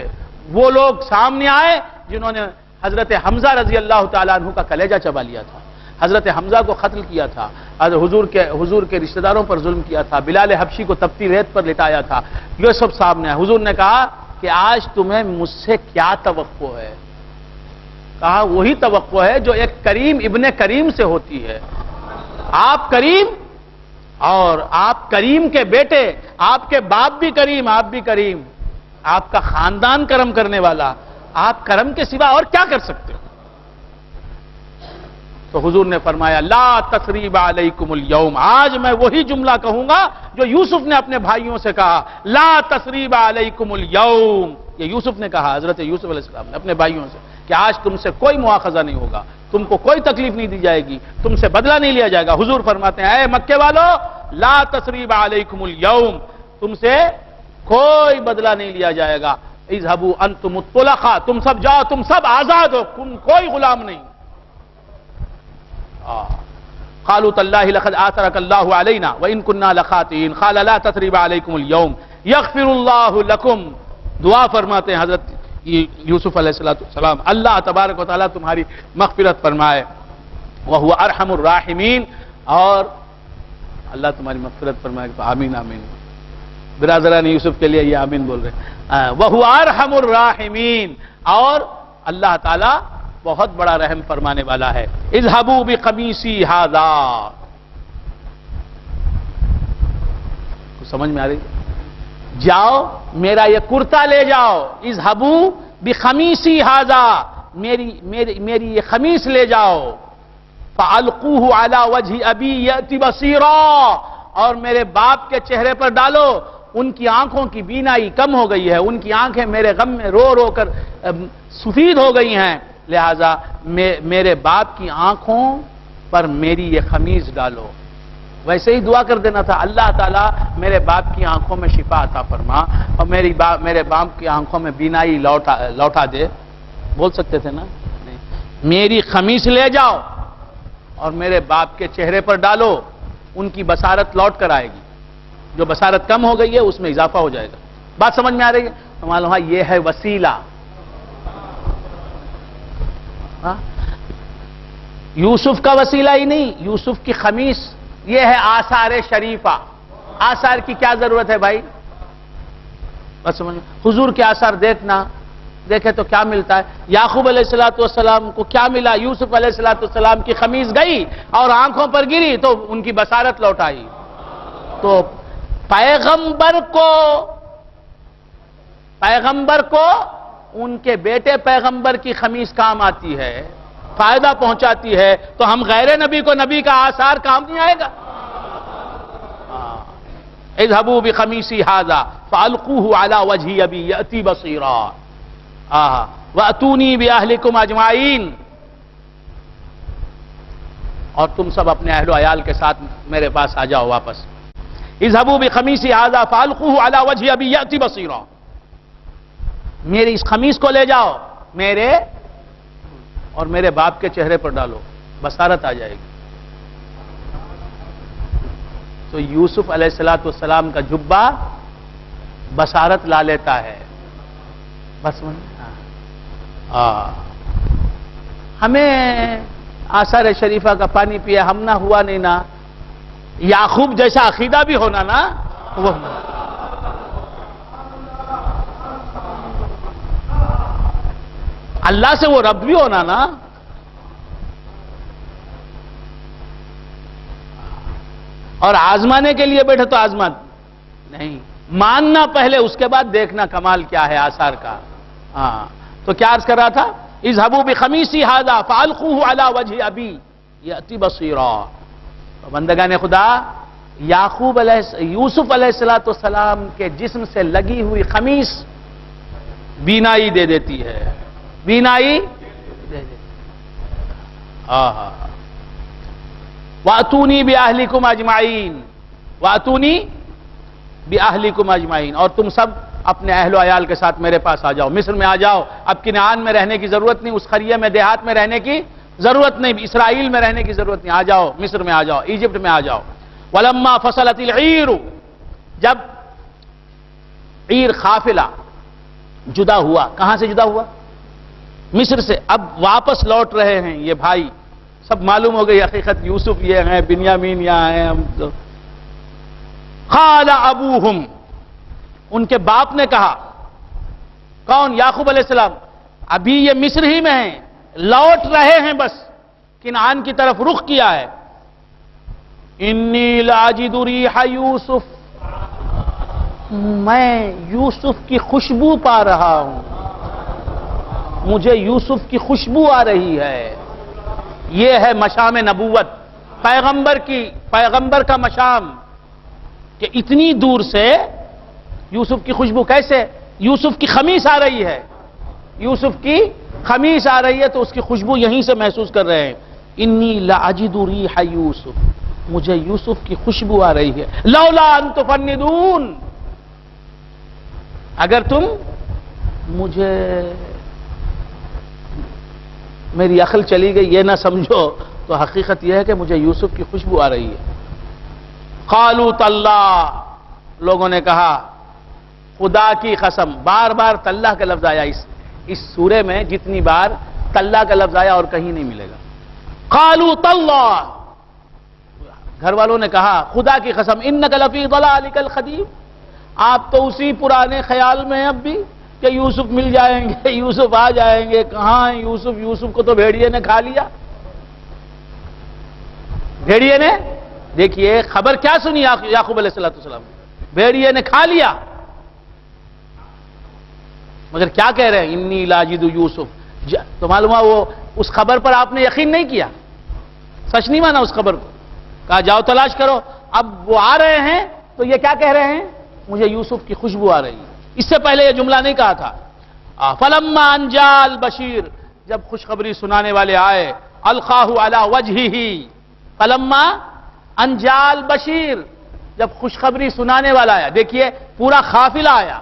وہ لوگ سامنے آئے جنہوں نے حضرت حمزہ رضی اللہ تعالیٰ عنہ کا کلیجہ چبا لیا تھا، حضرت حمزہ کو قتل کیا تھا، حضور کے رشتہ داروں پر ظلم کیا تھا، بلال حبشی کو تپتی ریت پر لٹایا تھا، یہ سب سامنے ہے۔ حضور نے کہا کہ آج تمہیں مجھ سے کیا توقع ہے؟ کہا وہی توقع ہے جو ایک کریم ابن کریم سے ہوتی ہے، آپ کریم اور آپ کریم کے بیٹے، آپ کے باپ بھی کریم، آپ بھی کریم، آپ کا خاندان کرم کرنے والا، آپ کرم کے سوا اور کیا کر سکتے ہو؟ تو حضور نے فرمایا لا تثریب علیکم اليوم، آج میں وہی جملہ کہوں گا جو یوسف نے اپنے بھائیوں سے کہا، لا تثریب علیکم اليوم، یہ یوسف نے کہا، حضرت یوسف علیہ السلام نے اپنے بھائیوں سے، کہ آج تم سے کوئی مواخذہ نہیں ہوگا، تم کو کوئی تکلیف نہیں دی جائے گی، تم سے بدلہ نہیں لیا جائے گا۔ حضور فرماتے ہیں اے مکے والو لا تثریب علیکم اليوم، تم سے کوئی بدلہ نہیں لیا جائے گا، اذهبوا انتم الطلقاء، تم سب جاؤ، تم سب آزاد ہو، تم کوئی غلام نہیں۔ قالوا تاللہ لقد آثرك اللہ علینا وان كنا لخاطئین قال لا تثریب علیکم اليوم یغفر اللہ لکم، دعا فرماتے ہیں حضرت یوسف علیہ السلام، اللہ تبارک و تعالیٰ تمہاری مغفرت فرمائے، وہو ارحم الراحمین، اور اللہ تمہاری مغفرت فرمائے، آمین آمین۔ برادران یوسف کے لیے یہ آمین بول رہے ہیں، وہو ارحم الراحمین، اور اللہ تعالیٰ بہت بڑا رحم فرمانے والا ہے۔ اذهبوا بقمیصی ھذا، کچھ سمجھ میں آ رہی ہے؟ جاؤ میرا یہ کرتا لے جاؤ، اذهبوا بقمیصی ھذا، میری یہ خمیص لے جاؤ، فالقوه علی وجه ابی یأتی بصیرا، اور میرے باپ کے چہرے پر ڈالو، ان کی آنکھوں کی بینائی کم ہو گئی ہے، ان کی آنکھیں میرے غم میں رو رو کر سفید ہو گئی ہیں، لہذا میرے باپ کی آنکھوں پر میری یہ خمیز ڈالو۔ ویسے ہی دعا کر دینا تھا، اللہ تعالیٰ میرے باپ کی آنکھوں میں شفا عطا فرما، اور میرے باپ کی آنکھوں میں بینائی لوٹا دے، بول سکتے تھے نا؟ نہیں، میری خمیز لے جاؤ اور میرے باپ کے چہرے پر ڈالو، ان کی بصارت لوٹ کر آئے گی، جو بصارت کم ہو گئی ہے اس میں اضافہ ہو جائے گا۔ بات سمجھ میں آ رہی ہے؟ تو معلوم ہے یہ ہے وسیلہ۔ یوسف کا وسیلہ ہی نہیں، یوسف کی خمیس، یہ ہے آثار شریفہ۔ آثار کی کیا ضرورت ہے بھائی؟ بس سمجھ، حضور کے آثار دیکھنا، دیکھے تو کیا ملتا ہے؟ یعقوب علیہ السلام کو کیا ملا؟ یوسف علیہ السلام کی خمیس گئی اور آنکھوں پر گری تو ان کی بصارت لوٹ آئی۔ تو پیغمبر کو ان کے بیٹے پیغمبر کی خمیس کام آتی ہے، فائدہ پہنچاتی ہے، تو ہم غیر نبی کو نبی کا آثار کام نہیں آئے گا؟ اذهبوا بقمیصی ھذا فالقوه علی وجه ابی یأتی بصیرا واتونی باہلکم اجمعین، اور تم سب اپنے اہل و عیال کے ساتھ میرے پاس آ جاؤ واپس۔ اذهبوا بقمیصی ھذا فالقوه علی وجه ابی یأتی بصیرا، میری اس خمیس کو لے جاؤ میرے اور میرے باپ کے چہرے پر ڈالو، بصارت آ جائے گی۔ تو یوسف علیہ السلام کا جبہ بصارت لا لیتا ہے۔ بس ہمیں آثار شریفہ کا پانی پیا، ہم نہ ہوا نہیں نا، یعقوب جیسا عقیدہ بھی ہونا نا، وہ اللہ سے وہ رب بھی ہونا نا۔ اور آزمانے کے لیے بیٹھے تو آزما نہیں، ماننا پہلے، اس کے بعد دیکھنا کمال کیا ہے آثار کا۔ تو کیا عرض کر رہا تھا؟ اذهبوا بقمیصی ھذا فالقوه علی وجه ابی یأتی بصیرا۔ بندگان خدا، یوسف علیہ السلام کے جسم سے لگی ہوئی خمیس بینائی دے دیتی ہے، بینائی دے دیتی۔ وَأْتُونِي بِأَهْلِكُمْ أَجْمَعِينَ، وَأْتُونِي بِأَهْلِكُمْ أَجْمَعِينَ، اور تم سب اپنے اہل و عیال کے ساتھ میرے پاس آ جاؤ، مصر میں آ جاؤ، اب کنعان میں رہنے کی ضرورت نہیں، اس قریے میں دیہات میں رہنے کی ضرورت نہیں، اسرائیل میں رہنے کی ضرورت نہیں، آ جاؤ مصر میں آ جاؤ، ایجپٹ میں آ جاؤ۔ وَلَمَّا فَصَلَتِ الْعِيرُ، جب عیر قافلہ جدا ہوا، کہاں سے جدا ہوا؟ مصر سے، اب واپس لوٹ رہے ہیں یہ بھائی، سب معلوم ہو گئی حقیقت، یوسف یہ ہیں، بنیامین یہاں ہیں، ہم تو۔ قال ابوہم، ان کے باپ نے کہا، کون؟ یعقوب علیہ السلام، ابھی یہ مصر ہی میں ہیں، لوٹ رہے ہیں، بس کنعان کی طرف رخ کیا ہے۔ انی لاجد ریح یوسف، میں یوسف کی خوشبو پا رہا ہوں، مجھے یوسف کی خوشبو آ رہی ہے۔ یہ ہے مشام نبوت، پیغمبر کا مشام، کہ اتنی دور سے یوسف کی خوشبو کیسے؟ یوسف کی خمیس آ رہی ہے، یوسف کی خمیس آ رہی ہے تو اس کی خوشبو یہیں سے محسوس کر رہے ہیں۔ انی لاجد ریح یوسف، مجھے یوسف کی خوشبو آ رہی ہے، لولا ان تفندون، اگر تم مجھے، میری عقل چلی گئی یہ نہ سمجھو تو حقیقت یہ ہے کہ مجھے یوسف کی خوشبو آ رہی ہے۔ قالوا تاللہ، لوگوں نے کہا خدا کی قسم، بار بار تاللہ کا لفظ آیا اس سورے میں، جتنی بار تاللہ کا لفظ آیا اور کہیں نہیں ملے گا۔ قالوا تاللہ، گھر والوں نے کہا خدا کی قسم، انک لفی ضلالک القدیم، آپ تو اسی پرانے خیال میں ہیں اب بھی کہ یوسف مل جائیں گے، یوسف آ جائیں گے، کہاں ہیں یوسف؟ یوسف کو تو بھیڑیے نے کھا لیا، بھیڑیے نے، دیکھیے خبر کیا سنی یعقوب علیہ السلام، بھیڑیے نے کھا لیا، مگر کیا کہہ رہے ہیں؟ انی لاجد یوسف، تو معلوم ہوا وہ اس خبر پر آپ نے یقین نہیں کیا، سچ نہیں مانا اس خبر کو، کہا جاؤ تلاش کرو۔ اب وہ آ رہے ہیں تو یہ کیا کہہ رہے ہیں؟ مجھے یوسف کی خوشبو آ رہی ہے، اس سے پہلے یہ جملہ نہیں کہا تھا۔ فلما ان جاء البشیر، جب خوشخبری سنانے والے آئے، القاہ علی وجہہ، فلما ان جاء البشیر، جب خوشخبری سنانے والا آیا، دیکھیے پورا قافلہ آیا،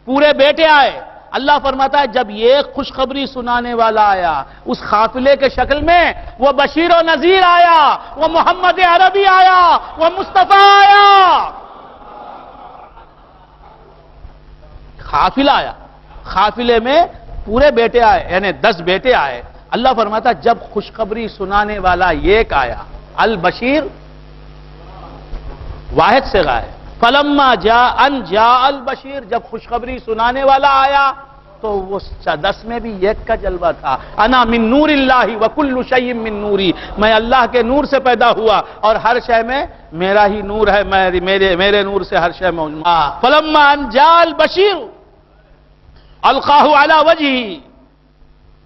پورے بیٹے آئے، اللہ فرماتا ہے جب یہ خوشخبری سنانے والا آیا، اس قافلے کے شکل میں وہ بشیر و نذیر آیا، وہ محمد عربی آیا، وہ مصطفیٰ آیا، قافلہ آیا، قافلے میں پورے بیٹے آئے، یعنی 10 بیٹے آئے۔ اللہ فرماتا ہے جب خوشخبری سنانے والا ایک آیا، البشیر واحد سے غائب، فلما جاء البشیر، جب خوشخبری سنانے والا آیا تو وہ 10 میں بھی ایک کا جلوہ تھا، انا من نور اللہ وکل شیء من نوری، میں اللہ کے نور سے پیدا ہوا اور ہر شے میں میرا ہی نور ہے، میرے نور سے ہر شے موجود۔ فلما ان جاء البشیر القاہ علی وجہہ،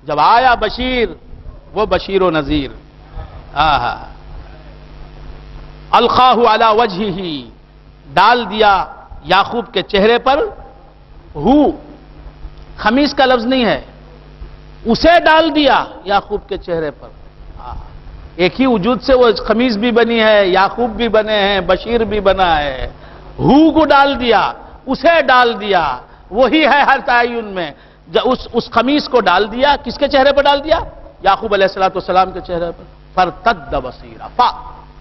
جب آیا بشیر، وہ بشیر و نذیر، القاہ علی وجہہ، ڈال دیا یعقوب کے چہرے پر، ہو خمیس کا لفظ نہیں ہے، اسے ڈال دیا یعقوب کے چہرے پر، ایک ہی وجود سے وہ خمیس بھی بنی ہے، یعقوب بھی بنے ہیں، بشیر بھی بنا ہے، ہو کو ڈال دیا، اسے ڈال دیا، وہی ہے ہر تعین میں، اس خمیس کو ڈال دیا، کس کے چہرے پر ڈال دیا؟ یعقوب علیہ السلام کے چہرے پر، فرتد بصیرا،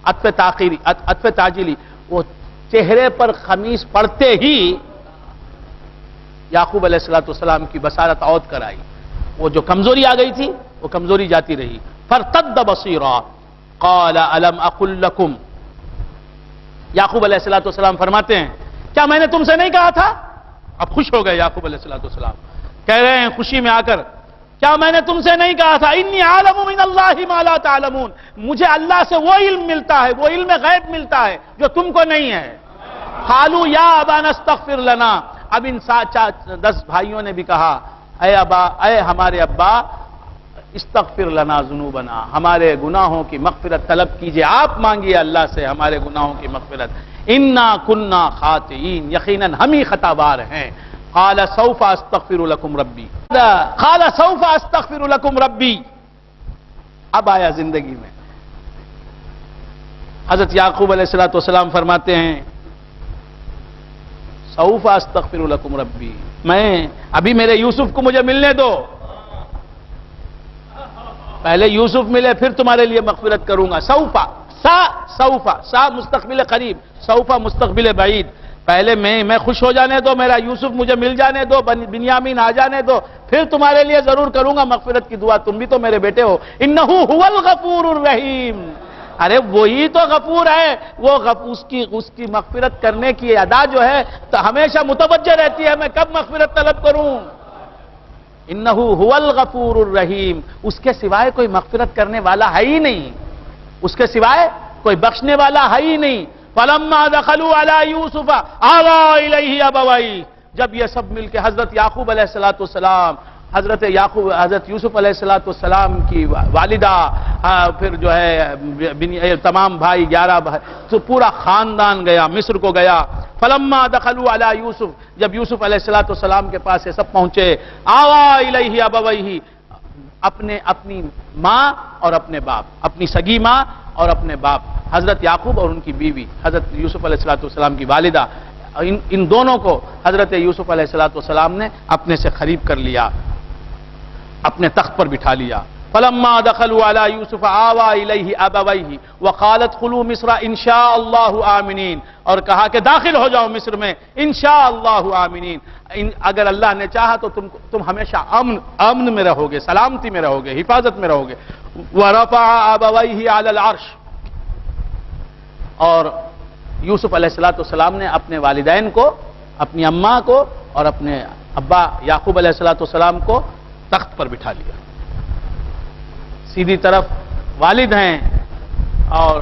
عطف تعجیلی، وہ چہرے پر خمیس پڑتے ہی یعقوب علیہ السلام کی بصارت عود کر آئی، وہ جو کمزوری آ گئی تھی وہ کمزوری جاتی رہی۔ فرتد بصیرا قال الم اقل لکم، یعقوب علیہ السلام فرماتے ہیں کیا میں نے تم سے نہیں کہا تھا؟ اب خوش ہو گئے یعقوب علیہ السلام، کہہ رہے ہیں خوشی میں آ کر، کیا میں نے تم سے نہیں کہا تھا انی عالم من اللہ ما لا تعلمون، مجھے اللہ سے وہ علم ملتا ہے، وہ علم غیب ملتا ہے جو تم کو نہیں ہے۔ قالوا یا ابانا استغفر لنا، اب ان 10 بھائیوں نے بھی کہا اے ہمارے ابا، استغفر لنا ذنوبنا، ہمارے گناہوں کی مغفرت طلب کیجئے، آپ مانگیے اللہ سے ہمارے گناہوں کی مغفرت، انا کننا خاطئین، یقیناً ہم ہی خطا بار ہیں۔ قال سوف استغفر لکم ربی، قال سوف استغفر لکم ربی، اب آیا زندگی میں۔ حضرت یعقوب علیہ السلام فرماتے ہیں سوف استغفر لکم ربی، میں ابھی میرے یوسف کو مجھے ملنے دو، پہلے یوسف ملے پھر تمہارے لیے مغفرت کروں گا۔ سوفا، سا مستقبل قریب، سوفا مستقبل بعید، پہلے میں خوش ہو جانے دو، میرا یوسف مجھے مل جانے دو، بنیامین آ جانے دو، پھر تمہارے لیے ضرور کروں گا مغفرت کی دعا، تم بھی تو میرے بیٹے ہو۔ انہ هو الغفور الرحیم، ارے وہی تو غفور ہے، وہ اس کی مغفرت کرنے کی ادا جو ہے تو ہمیشہ متوجہ رہتی ہے، میں کب مغفرت طلب کروں۔ انہ هو الغفور الرحیم، اس کے سوائے کوئی مغفرت کرنے والا ہے ہی نہیں، اس کے سوائے کوئی بخشنے والا ہے ہی نہیں۔ فلما دخلوا علی یوسف آوی الیہ ابویہ، جب یہ سب مل کے حضرت یعقوب علیہ السلام حضرت یوسف علیہ السلام کی والدہ، پھر جو ہے تمام بھائی 11 بھائی، تو پورا خاندان گیا، مصر کو گیا۔ فلما دخلوا علی یوسف، جب یوسف علیہ السلام کے پاس یہ سب پہنچے، آوا الیہ ابویہ، اپنی ماں اور اپنے باپ، اپنی سگی ماں اور اپنے باپ، حضرت یعقوب اور ان کی بیوی حضرت یوسف علیہ السلام کی والدہ، ان دونوں کو حضرت یوسف علیہ السلام نے اپنے سے قریب کر لیا، اپنے تخت پر بٹھا لیا۔ فلما دخلوا علی یوسف آوا الیہ ابویہ وقالت ادخلوا مصر انشاء اللہ آمنین، اور کہا کہ داخل ہو جاؤ مصر میں انشاء اللہ آمنین، اگر اللہ نے چاہا تو تم ہمیشہ امن میں رہو گے، سلامتی میں رہو گے، حفاظت میں رہو گے۔ ورفع ابویہ علی العرش، اور یوسف علیہ السلام نے اپنے والدین کو، اپنی اماں کو اور اپنے ابا یعقوب علیہ السلام کو تخت پر بٹھا لیا۔ سیدھی طرف والد ہیں اور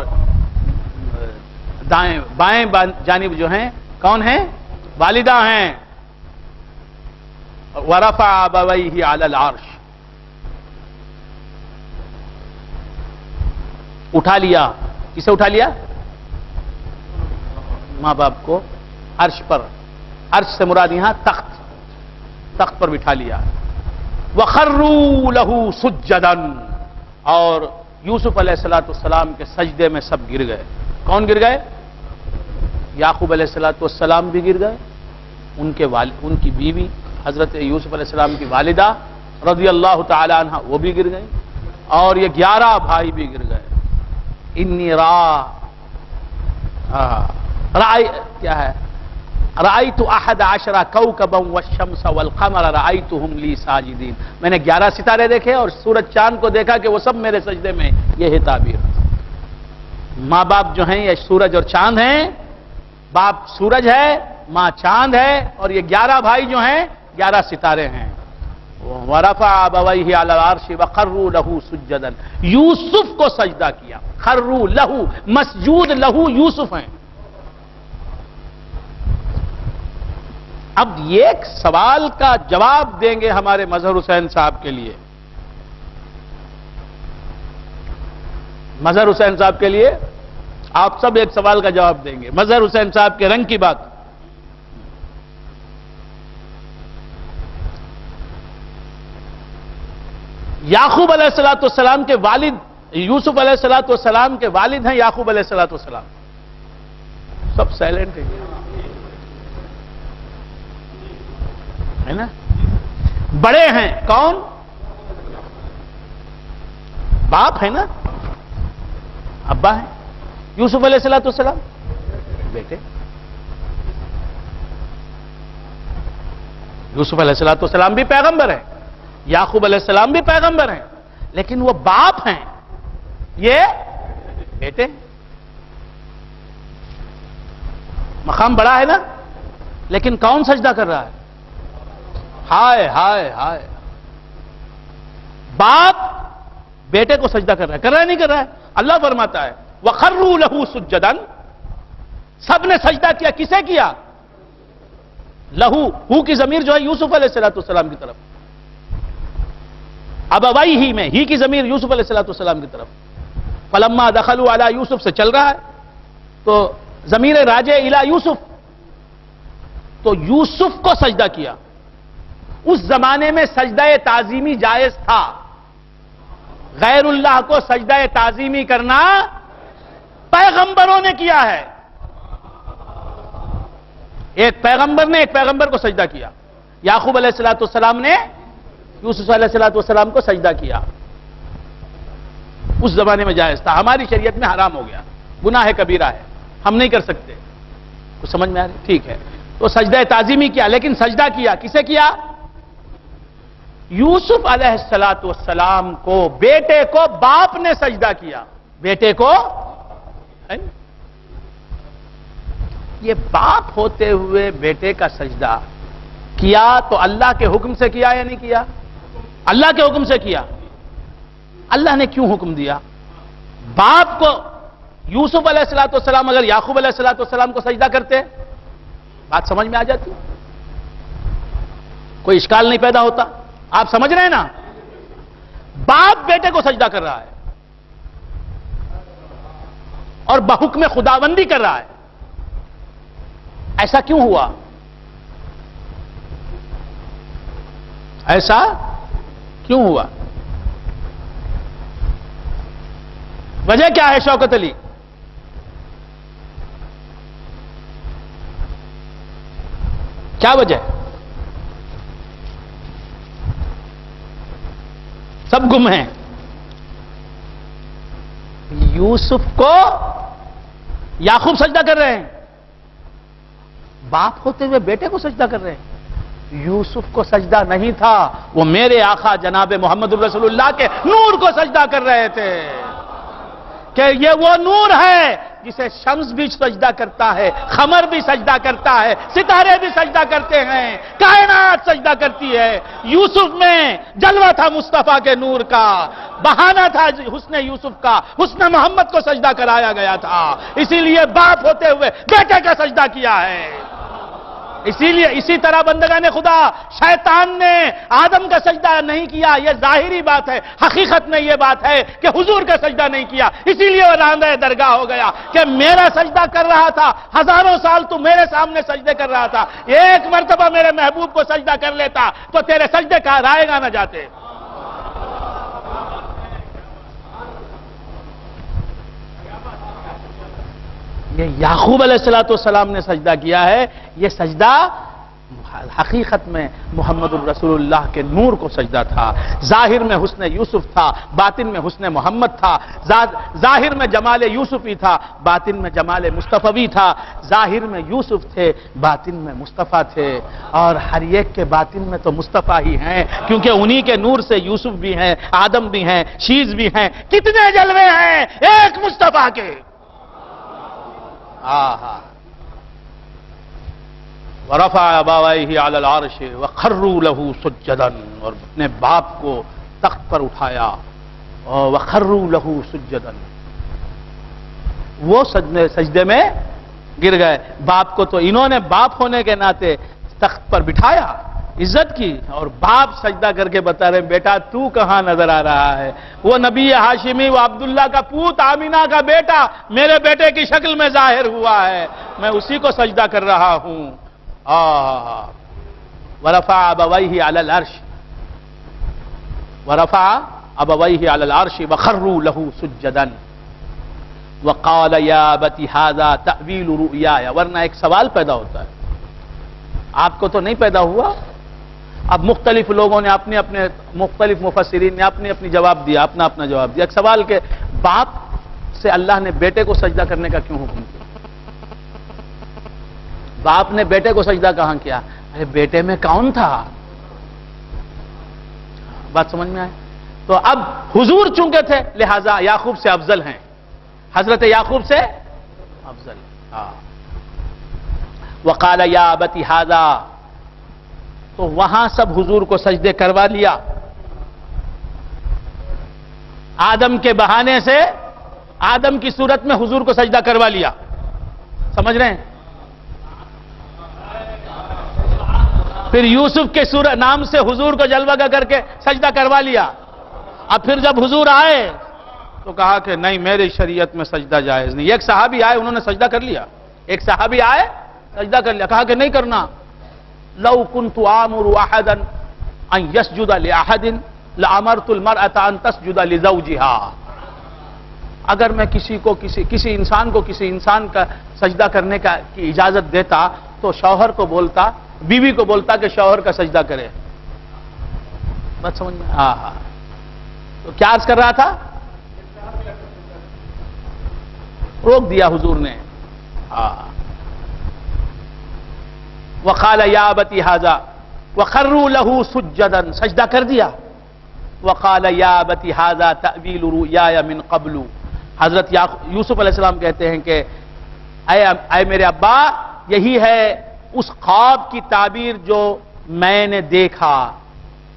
بائیں جانب جو ہیں کون ہیں؟ والدہ ہیں۔ ورفع ابویہ علی العرش، اٹھا لیا، کسے اٹھا لیا؟ ماں باپ کو عرش پر، عرش سے مراد یہاں تخت پر بٹھا لیا۔ وَخَرُّوا لَهُ سُجَّدًا، اور یوسف علیہ السلام کے سجدے میں سب گر گئے۔ کون گر گئے؟ یعقوب علیہ السلام بھی گر گئے، ان کی بیوی حضرت یوسف علیہ السلام کی والدہ رضی اللہ تعالی عنہ وہ بھی گر گئی، اور یہ 11 بھائی بھی گر گئے۔ انی کیا ہے؟ رأیت 11 کوكبا والشمس والقمر رأیتهم لی ساجدین، میں نے 11 ستارے دیکھے اور سورج چاند کو دیکھا کہ وہ سب میرے سجدے میں۔ یہ ہے تعبیر۔ ماں باپ جو ہیں یہ سورج اور چاند ہیں، باپ سورج ہے، ماں چاند ہے، اور یہ 11 بھائی جو ہیں 11 ستارے ہیں۔ ورفع ابویہ علی العرش وخروا له سجدا، یوسف کو سجدہ کیا۔ خروا له، مسجود له یوسف ہیں۔ اب یہ ایک سوال کا جواب دیں گے ہمارے مظہر حسین صاحب کے لیے، مظہر حسین صاحب کے لیے آپ سب ایک سوال کا جواب دیں گے، مظہر حسین صاحب کے رنگ کی بات۔ یعقوب علیہ السلام کے والد، یوسف علیہ السلام کے والد ہیں یعقوب علیہ السلام، سب سائلنٹ ہیں ہے نا؟ بڑے ہیں کون؟ باپ ہے نا، ابا ہیں۔ یوسف علیہ السلام بیٹے، یوسف علیہ السلام بھی پیغمبر ہیں، یعقوب علیہ السلام بھی پیغمبر ہیں، لیکن وہ باپ ہیں، یہ بیٹے۔ مقام بڑا ہے نا، لیکن کون سجدہ کر رہا ہے؟ ہائے ہائے ہائے، باپ بیٹے کو سجدہ کر رہا ہے، کر رہا ہے نہیں کر رہا ہے؟ اللہ فرماتا ہے وَخَرُّوا لَهُ سُجَّدًا، سب نے سجدہ کیا، کسے کیا؟ لہو، ہو کی ضمیر جو ہے یوسف علیہ السلام کی طرف، ابویہ ہی میں، ہی کی ضمیر یوسف علیہ السلام کی طرف۔ فلما دخلوا علی یوسف سے چل رہا ہے تو ضمیر راجع الی یوسف، تو یوسف کو سجدہ کیا۔ اس زمانے میں سجدہ تعظیمی جائز تھا، غیر اللہ کو سجدہ تعظیمی کرنا پیغمبروں نے کیا ہے۔ ایک پیغمبر نے ایک پیغمبر کو سجدہ کیا، یعقوب علیہ السلام نے یوسف علیہ السلام کو سجدہ کیا۔ اس زمانے میں جائز تھا، ہماری شریعت میں حرام ہو گیا، گناہ کبیرہ ہے، ہم نہیں کر سکتے۔ کچھ سمجھ میں آ رہی؟ ٹھیک ہے، تو سجدہ تعظیمی کیا، لیکن سجدہ کیا کسے کیا؟ یوسف علیہ السلام کو، بیٹے کو باپ نے سجدہ کیا، بیٹے کو۔ یہ باپ ہوتے ہوئے بیٹے کا سجدہ کیا تو اللہ کے حکم سے کیا یا نہیں کیا؟ اللہ کے حکم سے کیا۔ اللہ نے کیوں حکم دیا؟ باپ کو، یوسف علیہ السلام اگر یعقوب علیہ السلام کو سجدہ کرتے، بات سمجھ میں آ جاتی، کوئی اشکال نہیں پیدا ہوتا۔ آپ سمجھ رہے ہیں نا؟ باپ بیٹے کو سجدہ کر رہا ہے اور بحکم خداوندی کر رہا ہے. ایسا کیوں ہوا؟ ایسا کیوں ہوا؟ وجہ کیا ہے شوکت علی؟ کیا وجہ؟ سب گم ہیں. یوسف کو یعقوب سجدہ کر رہے ہیں، باپ ہوتے ہوئے بیٹے کو سجدہ کر رہے ہیں. یوسف کو سجدہ نہیں تھا، وہ میرے آقا جناب محمد رسول اللہ کے نور کو سجدہ کر رہے تھے کہ یہ وہ نور ہے جسے شمس بھی سجدہ کرتا ہے، قمر بھی سجدہ کرتا ہے، ستارے بھی سجدہ کرتے ہیں، کائنات سجدہ کرتی ہے. یوسف میں جلوہ تھا مصطفیٰ کے نور کا، بہانہ تھا حسن یوسف کا، حسن محمد کو سجدہ کرایا گیا تھا. اسی لیے باپ ہوتے ہوئے بیٹے کا سجدہ کیا ہے. اسی لیے اسی طرح بندگان خدا، شیطان نے آدم کا سجدہ نہیں کیا، یہ ظاہری بات ہے. حقیقت میں یہ بات ہے کہ حضور کا سجدہ نہیں کیا، اسی لیے وہ راندہ درگاہ ہو گیا کہ میرا سجدہ کر رہا تھا، ہزاروں سال تو میرے سامنے سجدے کر رہا تھا، ایک مرتبہ میرے محبوب کو سجدہ کر لیتا تو تیرے سجدے کا رائے گا نہ جاتے. یہ یعقوب علیہ السلام نے سجدہ کیا ہے. یہ سجدہ حقیقت میں محمد الرسول اللہ کے نور کو سجدہ تھا. ظاہر میں حسن یوسف تھا، باطن میں حسن محمد تھا. ظاہر میں جمال یوسفی تھا، باطن میں جمال مصطفی تھا. ظاہر میں یوسف تھے، باطن میں مصطفیٰ تھے. اور ہر ایک کے باطن میں تو مصطفیٰ ہی ہیں، کیونکہ انہی کے نور سے یوسف بھی ہیں، آدم بھی ہیں، شیز بھی ہیں. کتنے جلوے ہیں ایک مصطفیٰ کے. وَرَفَعَ أَبَوَيْهِ عَلَى الْعَرْشِ وَخَرُّوا لَهُ سُجَّدًا، اور اپنے باپ کو تخت پر اٹھایا. وَخَرُّوا لَهُ سُجَّدًا، وہ سجدے میں گر گئے. باپ کو تو انہوں نے باپ ہونے کے ناطے تخت پر بٹھایا، عزت کی، اور باپ سجدہ کر کے بتا رہے بیٹا تو کہاں نظر آ رہا ہے؟ وہ نبی ہاشمی، وہ عبداللہ کا پوت، آمینہ کا بیٹا میرے بیٹے کی شکل میں ظاہر ہوا ہے، میں اسی کو سجدہ کر رہا ہوں. وَرَفَعَ أَبَوَيْهِ عَلَى الْعَرْشِ وَخَرُّوا لَهُ سُجَّدًا وَقَالَ يَا أَبَتِ هَذَا تَأْوِيلُ رُؤْيَايَ. ورنہ ایک سوال پیدا ہوتا ہے، آپ کو تو نہیں پیدا ہوا؟ اب مختلف لوگوں نے اپنے اپنے مختلف مفسرین نے اپنی جواب دیا، اپنا جواب دیا. ایک سوال کہ باپ سے اللہ نے بیٹے کو سجدہ کرنے کا کیوں حکم کیا؟ باپ نے بیٹے کو سجدہ کہاں کیا؟ ارے بیٹے میں کون تھا؟ بات سمجھ میں آئے؟ تو اب حضور چونکہ تھے لہذا یعقوب سے افضل ہیں، حضرت یعقوب سے افضل. وقال یا ابت ھذا، تو وہاں سب حضور کو سجدے کروا لیا. آدم کے بہانے سے آدم کی صورت میں حضور کو سجدہ کروا لیا. سمجھ رہے ہیں؟ پھر یوسف کے نام سے حضور کو جلوہ کر کے سجدہ کروا لیا. اب پھر جب حضور آئے تو کہا کہ نہیں، میری شریعت میں سجدہ جائز نہیں. ایک صحابی آئے، انہوں نے سجدہ کر لیا. ایک صحابی آئے، سجدہ کر لیا، کہا کہ نہیں کرنا. لو كنت آمر احدا ان يسجد لاحد لامرت المرأة ان تسجد لزوجها. اگر میں کسی انسان کو کسی انسان کا سجدہ کرنے کی اجازت دیتا تو شوہر کو بولتا، بیوی کو بولتا کہ شوہر کا سجدہ کرے. بات سمجھ میں؟ تو کیا عرض کر رہا تھا؟ روک دیا حضور نے. وقال یا ابتی ھذا وخروا له سجدا، سجدہ کر دیا. وقال یا ابتی ھذا تأویل رؤیایا من قبل. حضرت یوسف علیہ السلام کہتے ہیں کہ اے میرے ابا، یہی ہے اس خواب کی تعبیر جو میں نے دیکھا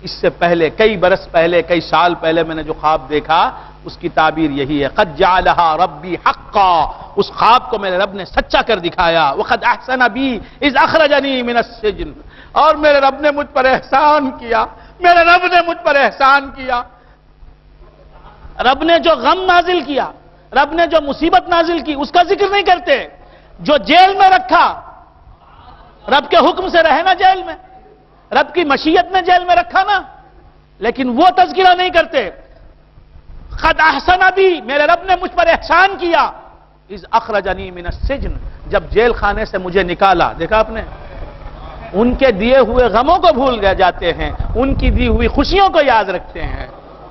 اس سے پہلے، کئی برس پہلے، کئی سال پہلے میں نے جو خواب دیکھا اس کی تعبیر یہی ہے. قد جعلها ربی حقا، اس خواب کو میرے رب نے سچا کر دکھایا. وقد احسن بی اذ اخرجنی من السجن، اور میرے رب نے مجھ پر احسان کیا میرے رب نے مجھ پر احسان کیا. رب نے جو غم نازل کیا، رب نے جو مصیبت نازل کی، اس کا ذکر نہیں کرتے. جو جیل میں رکھا، رب کے حکم سے رہے نا جیل میں، رب کی مشیت نے جیل میں رکھا نا، لیکن وہ تذکرہ نہیں کرتے. قد احسن بھی، میرے رب نے مجھ پر احسان کیا. اذ اخرجنی من السجن، جب جیل خانے سے مجھے نکالا. دیکھا آپ نے، ان کے دیے ہوئے غموں کو بھول گئے جاتے ہیں، ان کی دی ہوئی خوشیوں کو یاد رکھتے ہیں.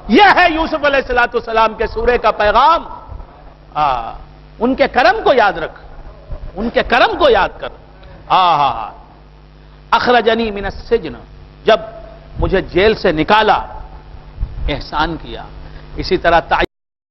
یہ ہے یوسف علیہ السلام کے سورے کا پیغام. ان کے کرم کو یاد رکھ، ان کے کرم کو یاد کر. اخرجنی من السجن، جب مجھے جیل سے نکالا، احسان کیا. اسی طرح